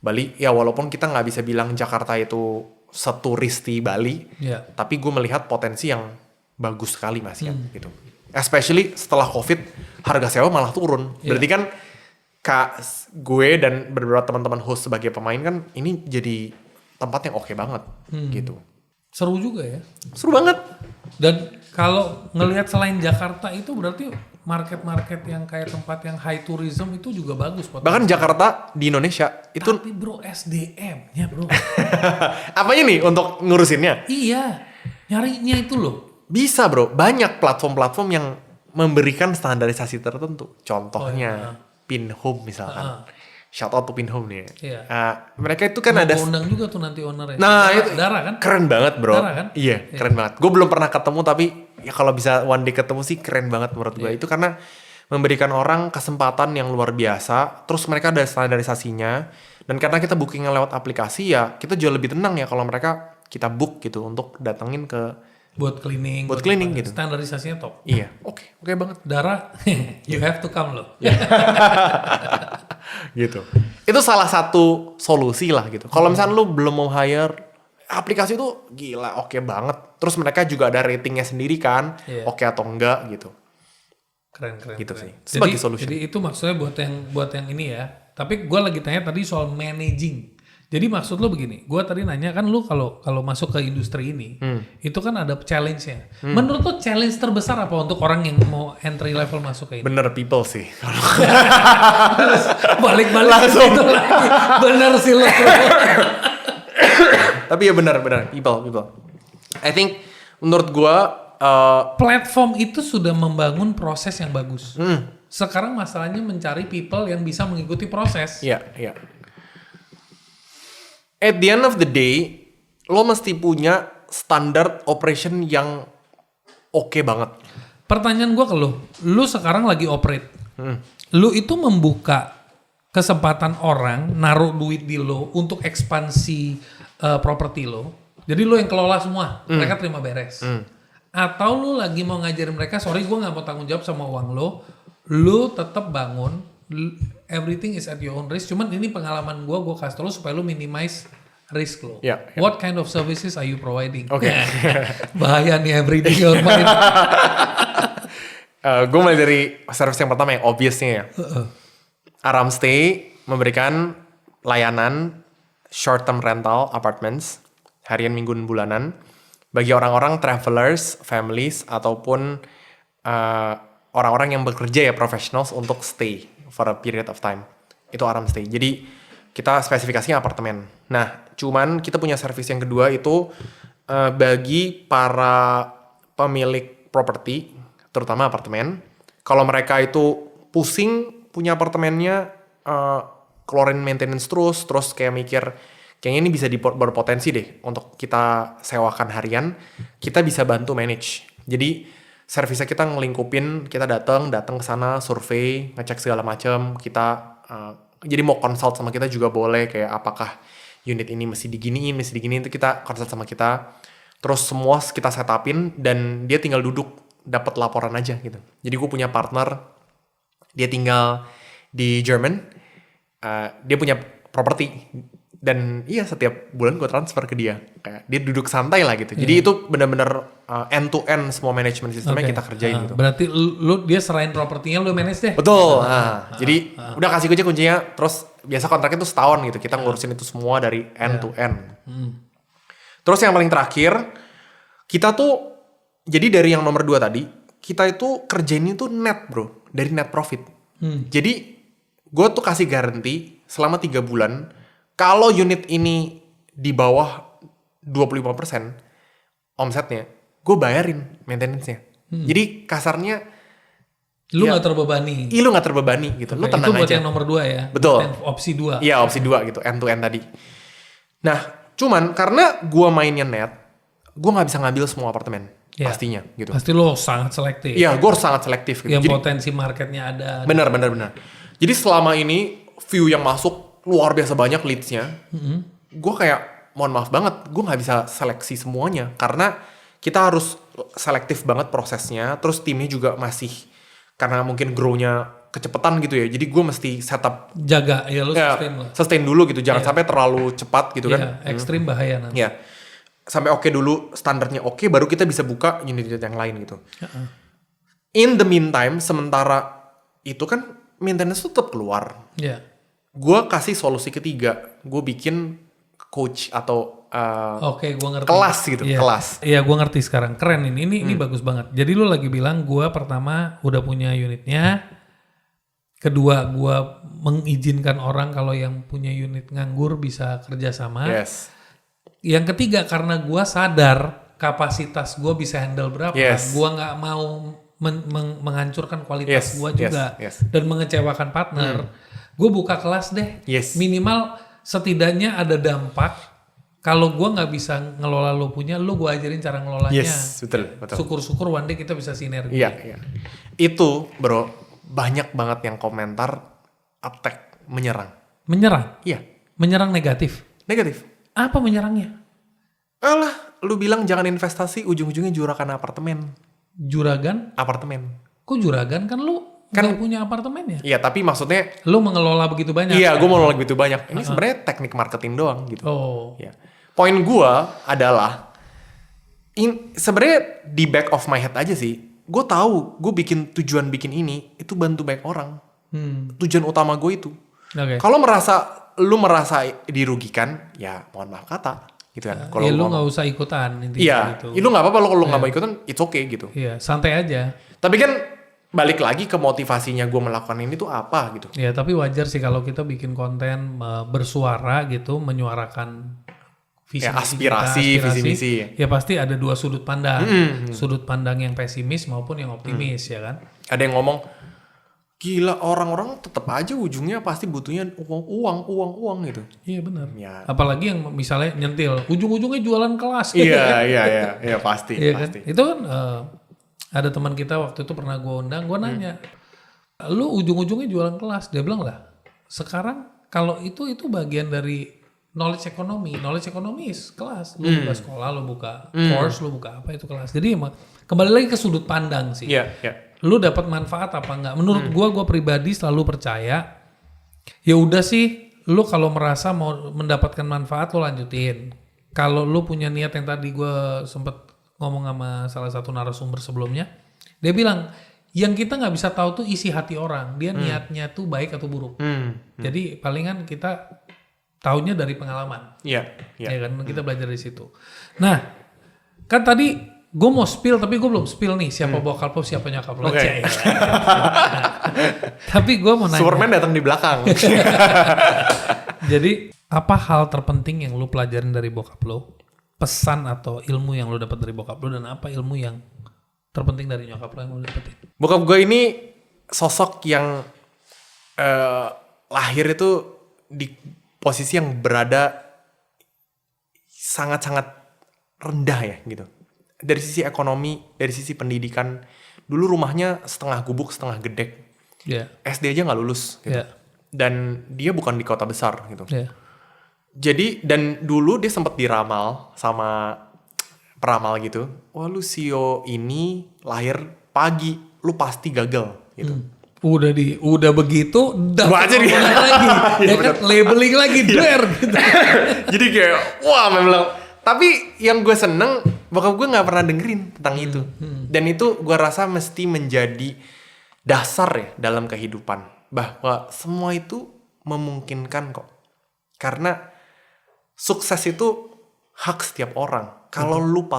Bali, ya walaupun kita nggak bisa bilang Jakarta itu seturisti Bali, tapi gue melihat potensi yang bagus sekali masih gitu. Especially setelah COVID, harga sewa malah turun. Berarti kan gue dan beberapa teman-teman host sebagai pemain kan ini jadi tempat yang oke banget gitu. Seru juga ya. Seru banget. Dan kalau ngelihat selain Jakarta itu berarti market-market yang kayak tempat yang high tourism itu juga bagus. Bahkan Jakarta di Indonesia itu. Tapi bro, SDM-nya bro. Apanya nih untuk ngurusinnya? Iya, nyarinya itu loh. Bisa bro, banyak platform-platform yang memberikan standarisasi tertentu. Contohnya Pinhome misalkan. Shout out to Pinhome nih. Iya. Mereka itu kan ada. Undang juga tuh nanti ownernya. Nah itu Dara kan? Keren banget bro. Dara kan? Iya, keren banget. Gue belum pernah ketemu tapi ya kalau bisa one day ketemu sih keren banget menurut gue. Itu karena memberikan orang kesempatan yang luar biasa. Terus mereka ada standarisasinya. Dan karena kita bookingnya lewat aplikasi ya kita jauh lebih tenang ya kalau mereka kita book gitu untuk datengin ke buat cleaning. Buat cleaning gitu. Standarisasinya top. Iya, oke banget. Dara, you have to come loh. Gitu. Itu salah satu solusi lah gitu. Kalau misalnya lu belum mau hire, aplikasi tuh gila oke banget. Terus mereka juga ada ratingnya sendiri kan, Iya. oke atau enggak gitu. Keren. Gitu keren. sih. Sebagai Jadi, solution. jadi itu maksudnya buat yang ini ya. Tapi gue lagi tanya tadi soal managing. Jadi maksud lo begini, gue tadi nanya kan lo kalau masuk ke industri ini, itu kan ada challenge-nya. Menurut lo challenge terbesar apa untuk orang yang mau entry level masuk ke ini? Bener people sih. Balik-balik Langsung. itu lagi. Bener sih lo. Tapi ya bener people. I think menurut gua Platform itu sudah membangun proses yang bagus. Sekarang masalahnya mencari people yang bisa mengikuti proses. iya. At the end of the day, lo mesti punya standard operation yang oke banget. Pertanyaan gue ke lu sekarang lagi operate. Lu itu membuka kesempatan orang naruh duit di lo untuk ekspansi properti lo. Jadi lo yang kelola semua, mereka terima beres. Atau lu lagi mau ngajarin mereka, sorry gue nggak mau tanggung jawab sama uang lo, lu tetap bangun. Everything is at your own risk. Cuman ini pengalaman gue kasih tau lu supaya lu minimize risk lo. Yeah. What kind of services are you providing? Oke. Bahaya nih everything your mind. Gue mulai dari service yang pertama yang obviousnya ya. Aramstay memberikan layanan short term rental apartments harian, mingguan, bulanan bagi orang-orang travelers, families ataupun orang-orang yang bekerja ya professionals untuk stay for a period of time. Itu Aramstay. Jadi kita spesifikasinya apartemen. Nah, cuman kita punya service yang kedua itu bagi para pemilik properti, terutama apartemen. Kalau mereka itu pusing punya apartemennya, keluarin maintenance terus kayak mikir, kayaknya ini bisa berpotensi deh untuk kita sewakan harian, kita bisa bantu manage. Jadi servisnya kita ngelingkupin, kita datang ke sana, survei, ngecek segala macam, kita jadi mau consult sama kita juga boleh, kayak apakah unit ini mesti diginiin itu kita consult sama kita. Terus semua kita setupin dan dia tinggal duduk dapat laporan aja gitu. Jadi gue punya partner, dia tinggal di Jerman, dia punya properti dan iya setiap bulan gue transfer ke dia, kayak dia duduk santai lah gitu. Jadi itu benar-benar end to end semua manajemen sistemnya kita kerjain gitu. Berarti dia serahin propertinya lu manage deh. Betul. Jadi udah kasih aja kuncinya, terus biasa kontraknya tuh setahun gitu. Kita ngurusin itu semua dari end to end. Terus yang paling terakhir, kita tuh jadi dari yang nomor 2 tadi, kita itu kerjainnya tuh net bro, dari net profit. Jadi gue tuh kasih garansi selama 3 bulan, kalau unit ini di bawah 25% omsetnya, gue bayarin maintenance-nya. Jadi kasarnya lu nggak terbebani. lu nggak terbebani gitu. Lu tenang itu buat aja. yang nomor 2 ya. Betul. Opsi 2. Iya, opsi 2 gitu, end to end tadi. Nah, cuman karena gue mainnya net, gue nggak bisa ngambil semua apartemen. Iya. Pastinya gitu. Pasti lo sangat selektif. Iya, gue harus sangat selektif gitu. Yang Jadi, potensi marketnya ada. benar. Jadi selama ini view yang masuk luar biasa banyak leads-nya. Gue kayak mohon maaf banget, gue nggak bisa seleksi semuanya karena kita harus selektif banget prosesnya. Terus timnya juga masih karena mungkin grow-nya kecepatan gitu ya. Jadi gue mesti setup Jaga ya lu ya, sustain lah. sustain dulu gitu. Jangan sampai terlalu cepat gitu kan. Iya, ekstrim bahaya nanti. Ya, sampai oke dulu, standarnya oke, baru kita bisa buka unit-unit yang lain gitu. In the meantime, sementara itu kan maintenance tetap keluar. Iya. Gue kasih solusi ketiga, gue bikin coach atau Oke, gua ngerti. kelas gitu, Iya. kelas. Iya, gua ngerti sekarang. Keren ini. Ini bagus banget. Jadi lu lagi bilang gua pertama udah punya unitnya. Kedua, gua mengizinkan orang kalau yang punya unit nganggur bisa kerjasama. Yes. Yang ketiga, karena gua sadar kapasitas gua bisa handle berapa, Yes. gua nggak mau menghancurkan kualitas Yes, gua juga yes. dan mengecewakan partner. Gua buka kelas deh. Yes. Minimal setidaknya ada dampak. Kalau gua nggak bisa ngelola lo punya, lo gua ajarin cara ngelolanya. Yes, betul. Syukur-syukur one day kita bisa sinergi. Iya. Itu bro, banyak banget yang komentar attack, menyerang. Menyerang? Iya, Menyerang negatif? negatif. Apa menyerangnya? Alah, lu bilang jangan investasi, ujung-ujungnya juragan apartemen. Juragan? Apartemen. Kok juragan? Kan lu nggak punya apartemen ya? Iya, tapi maksudnya, Lu mengelola begitu banyak? iya gue mau nolak gitu banyak. Ini sebenarnya teknik marketing doang gitu. Oh. Ya. Poin gue adalah sebenarnya di back of my head aja sih. Gue tahu gue tujuan bikin ini itu bantu banyak orang. Tujuan utama gue itu. Oke. Kalau lu merasa dirugikan, ya mohon maaf kata, gitu kan. Kalau lu nggak usah ikutan intinya iya, gitu. lu nggak apa-apa lo kalau nggak mau ikutan, it's okay gitu. Iya, santai aja. Tapi kan balik lagi ke motivasinya gue melakukan ini tuh apa gitu. Ya, tapi wajar sih kalau kita bikin konten bersuara gitu, menyuarakan visi Ya, misi aspirasi, kita, visi misi. Ya pasti ada dua sudut pandang. Sudut pandang yang pesimis maupun yang optimis ya kan. Ada yang ngomong, gila orang-orang tetap aja ujungnya pasti butuhnya uang gitu. Iya benar. Ya. Apalagi yang misalnya nyentil, ujung-ujungnya jualan kelas. Iya pasti. Iya kan? Pasti. Itu kan ada teman kita waktu itu pernah gue undang, gue nanya, lu ujung-ujungnya jualan kelas? Dia bilang lah, sekarang kalau itu bagian dari knowledge ekonomi is kelas. Lu buka sekolah, lu buka course, lu buka apa itu kelas. Jadi emang kembali lagi ke sudut pandang sih. Iya. Lu dapat manfaat apa enggak? Menurut gua pribadi selalu percaya, ya udah sih, lu kalau merasa mau mendapatkan manfaat lu lanjutin. Kalau lu punya niat yang tadi gua sempet ngomong sama salah satu narasumber sebelumnya, dia bilang yang kita nggak bisa tahu tuh isi hati orang, dia niatnya tuh baik atau buruk. Jadi palingan kita taunya dari pengalaman. Iya. Ya kan kita belajar dari situ. Nah, kan tadi gue mau spill tapi gue belum spill nih siapa bokap lo siapa nyokap lo. Oke. Tapi gue mau nanya. Superman datang di belakang. Jadi apa hal terpenting yang lu pelajarin dari bokap lo? Pesan atau ilmu yang lu dapat dari bokap lo, dan apa ilmu yang terpenting dari nyokap lo yang lu dapetin? Bokap gue ini sosok yang lahir itu di posisi yang berada sangat-sangat rendah ya gitu. Dari sisi ekonomi, dari sisi pendidikan, dulu rumahnya setengah gubuk, setengah gedek. Yeah. SD aja nggak lulus gitu. Yeah. Dan dia bukan di kota besar gitu. Yeah. Jadi, dan dulu dia sempat diramal sama peramal gitu. Wah lu Sio ini lahir pagi, lu pasti gagal gitu. Udah begitu, Baca dia. lagi, ya kan labeling lagi, der gitu. Jadi kayak, wah memang. Tapi yang gue seneng, bokap gue nggak pernah dengerin tentang itu. Dan itu gue rasa mesti menjadi dasar ya dalam kehidupan. Bahwa semua itu memungkinkan kok. Karena sukses itu hak setiap orang. Kalau lu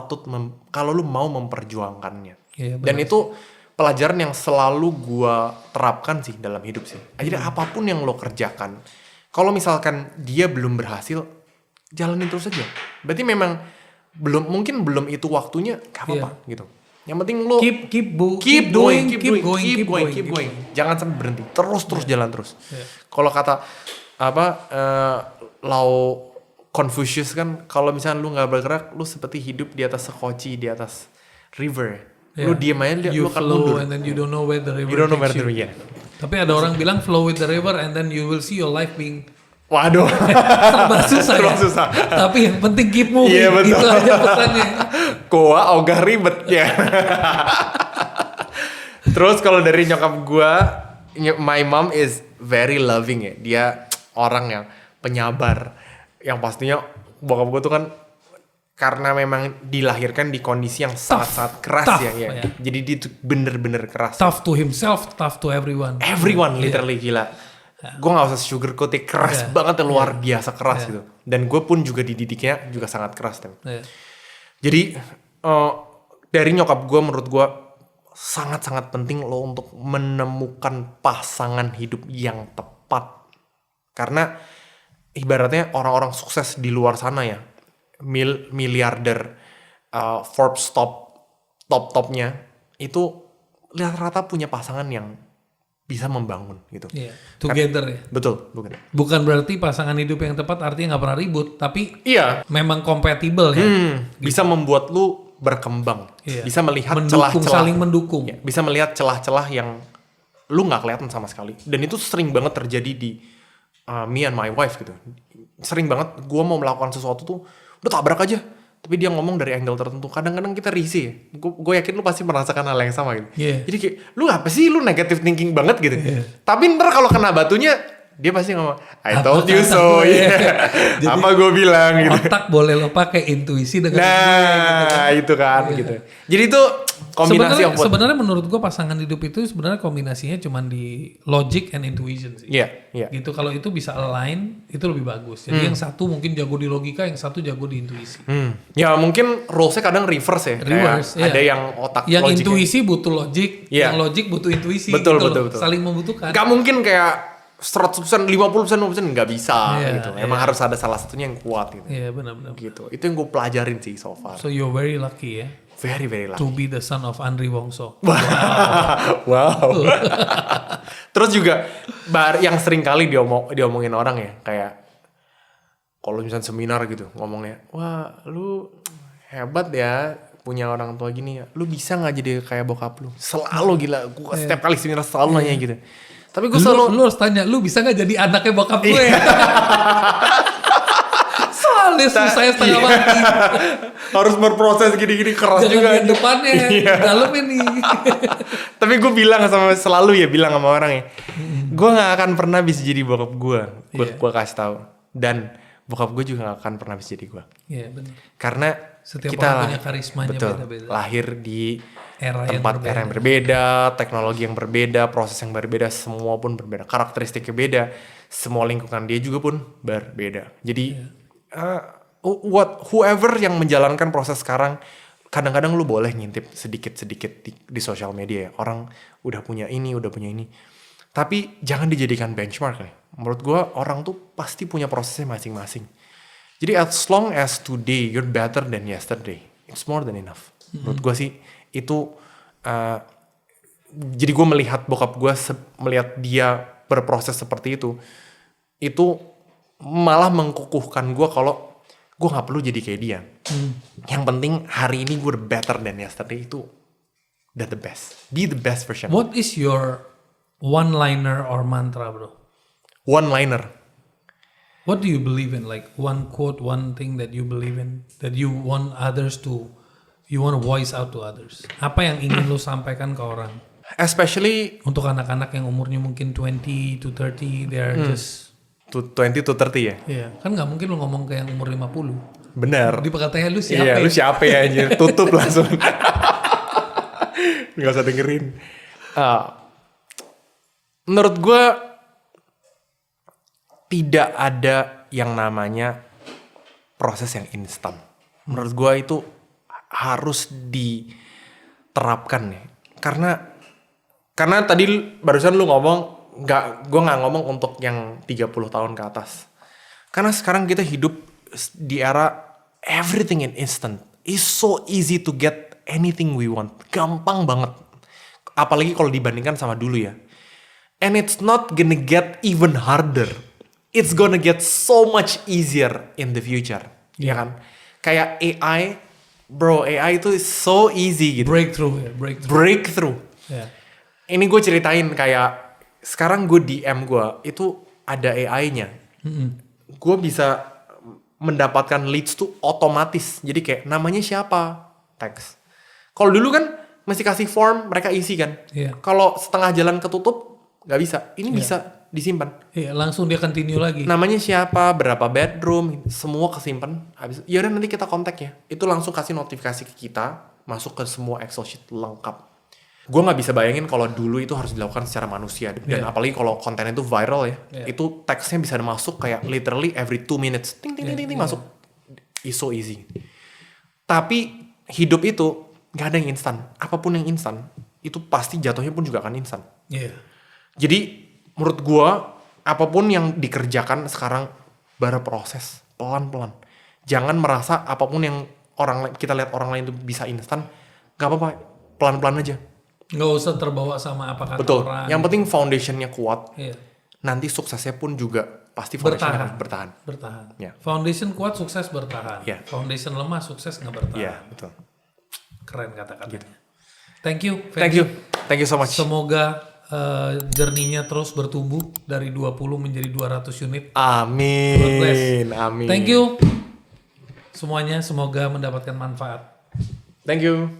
kalau lu mau memperjuangkannya. Iya, Dan itu pelajaran yang selalu gue terapkan sih dalam hidup sih. Jadi apapun yang lo kerjakan, kalau misalkan dia belum berhasil, jalanin terus aja. Berarti memang mungkin belum itu waktunya, gak apa-apa gitu. Yang penting lo keep going. Jangan sampai berhenti. Terus jalan terus. Kalau kata Lao Confucius kan, kalau misalnya lu nggak bergerak, lu seperti hidup di atas sekoci di atas river. Lu diem aja, lu akan mundur. And then you don't know where the river You don't know where takes the you. river. Tapi ada orang bilang flow with the river and then you will see your life being Waduh. serba susah. Serba ya? susah. Tapi yang penting keep moving. Iya, betul. Itu aja pesannya. Koa ogah ribet ya. Terus kalau dari nyokap gue, my mom is very loving ya. Dia orang yang penyabar. Yang pastinya bokap gue tuh kan karena memang dilahirkan di kondisi yang sangat-sangat keras Tough, ya. ya. Jadi dia tuh bener-bener keras. Tough to himself, tough to everyone. Everyone literally gila. Gue gak usah sugarcoat, keras banget, luar biasa keras gitu. Dan gue pun juga dididiknya juga sangat keras. Jadi dari nyokap gue, menurut gue sangat-sangat penting lo untuk menemukan pasangan hidup yang tepat. Karena ibaratnya orang-orang sukses di luar sana ya, miliarder, Forbes top-topnya itu rata-rata punya pasangan yang bisa membangun gitu. Yeah. Together ya. Betul, bukan. Bukan berarti pasangan hidup yang tepat artinya nggak pernah ribut, tapi Iya. memang compatible ya. Bisa membuat lu berkembang. Iya. Bisa melihat Mendukung, celah-celah. saling mendukung. Ya, bisa melihat celah-celah yang lu nggak kelihatan sama sekali. Dan itu sering banget terjadi di me and my wife gitu. Sering banget gue mau melakukan sesuatu tuh udah tabrak aja. Tapi dia ngomong dari angle tertentu. Kadang-kadang kita risih ya. Gue yakin lu pasti merasakan hal yang sama gitu. Yeah. Jadi kayak, lu apa sih? Lu negative thinking banget gitu. Tapi ntar kalau kena batunya, dia pasti ngomong I told you so. Jadi, apa gue bilang gitu. Otak boleh lo pakai, intuisi dengan itu kan gitu. Jadi itu kombinasi yang sebenarnya menurut gue pasangan hidup itu sebenarnya kombinasinya cuma di logic and intuition sih. Iya. Gitu, kalau itu bisa align itu lebih bagus. Jadi yang satu mungkin jago di logika, yang satu jago di intuisi. Ya mungkin rules-nya kadang reverse ya. Reverse, ada yang otak yang logiknya. Intuisi butuh logik, yang logik butuh intuisi. Betul. Saling membutuhkan. Gak mungkin kayak 100%, 50%, 50% nggak bisa gitu. Emang harus ada salah satunya yang kuat gitu. Iya, benar-benar. Gitu. Itu yang gue pelajarin sih so far. So you're very lucky ya. Very lucky. To be the son of Andri Wongso. Wow. Terus juga yang sering kali diomongin orang ya, kayak kalau misalnya seminar gitu ngomongnya, wah lu hebat ya punya orang tua gini ya, lu bisa nggak jadi kayak bokap lu? Selalu gila, gue setiap kali seminar selalu nanya gitu. Tapi gue selalu lu harus tanya, lu bisa nggak jadi anaknya bokap gue ya? Soalnya susah setengah mati. Harus berproses gini-gini keras. Jangan juga. Jangan depannya, dalamnya nih. Tapi gue selalu bilang sama orang ya, gue nggak akan pernah bisa jadi bokap gue. Gue kasih tahu. Dan bokap gue juga gak akan pernah bisa jadi gue. Iya benar. Karena setiap kita orang punya karismanya beda-beda. Lahir di era yang berbeda, teknologi yang berbeda, proses yang berbeda, semua pun berbeda, karakteristiknya beda, semua lingkungan dia juga pun berbeda. Jadi whoever yang menjalankan proses sekarang, kadang-kadang lu boleh ngintip sedikit-sedikit di sosial media ya. Orang udah punya ini. Tapi jangan dijadikan benchmark nih. Menurut gue orang tuh pasti punya prosesnya masing-masing. Jadi as long as today you're better than yesterday, it's more than enough. Menurut gue sih itu. Jadi gue melihat bokap gue, melihat dia berproses seperti itu malah mengkukuhkan gue kalau gue nggak perlu jadi kayak dia. Yang penting hari ini gue better than yesterday, itu the best. Be the best version. What is your one-liner or mantra, bro? One-liner. What do you believe in? Like one quote, one thing that you believe in, that you want you want to voice out to others. Apa yang ingin lu sampaikan ke orang? Especially untuk anak-anak yang umurnya mungkin 20 to 30, they are just 20 to 30 ya? Iya, kan gak mungkin lu ngomong ke yang umur 50. Benar. Di perkataan lu siapa? Iya, lu siapa ya anjir? Tutup langsung. Gak usah dengerin. Menurut gue tidak ada yang namanya proses yang instan. Menurut gue itu harus diterapkan nih. Karena tadi barusan lu ngomong, gue nggak ngomong untuk yang 30 tahun ke atas. Karena sekarang kita hidup di era everything in instant. It's so easy to get anything we want. Gampang banget. Apalagi kalau dibandingkan sama dulu ya. And it's not gonna get even harder. It's gonna get so much easier in the future. Ya kan? Kayak AI, bro, AI itu so easy gitu. Breakthrough. Yeah. Ini gue ceritain kayak sekarang gue DM gue itu ada AI-nya. Gue bisa mendapatkan leads tuh otomatis. Jadi kayak namanya siapa? Teks. Kalau dulu kan mesti kasih form, mereka isi kan. Yeah. Kalau setengah jalan ketutup nggak bisa. Ini bisa disimpan. Iya, langsung dia continue lagi. Namanya siapa, berapa bedroom, semua kesimpan. Habis, ya udah nanti kita kontak ya. Itu langsung kasih notifikasi ke kita, masuk ke semua Excel sheet lengkap. Gue nggak bisa bayangin kalau dulu itu harus dilakukan secara manusia. Dan apalagi kalau kontennya itu viral ya, itu teksnya bisa masuk kayak literally every 2 minutes. Ting masuk. It's so easy. Tapi hidup itu nggak ada yang instan. Apapun yang instan, itu pasti jatuhnya pun juga akan instan. Iya. Jadi menurut gue apapun yang dikerjakan sekarang berproses pelan-pelan. Jangan merasa apapun yang kita lihat orang lain itu bisa instan, nggak apa-apa, pelan-pelan aja. Nggak usah terbawa sama apa kata Betul. orang. Yang penting foundationnya kuat. Iya. Nanti suksesnya pun juga pasti foundationnya bertahan. Ya. Foundation kuat, sukses bertahan. Ya. Foundation lemah, sukses nggak bertahan. Iya, betul. Keren kata-katanya. Gitu. Thank you. Thank you so much. Semoga journey-nya terus bertumbuh dari 20 menjadi 200 unit. Amin. Thank you semuanya, semoga mendapatkan manfaat. Thank you.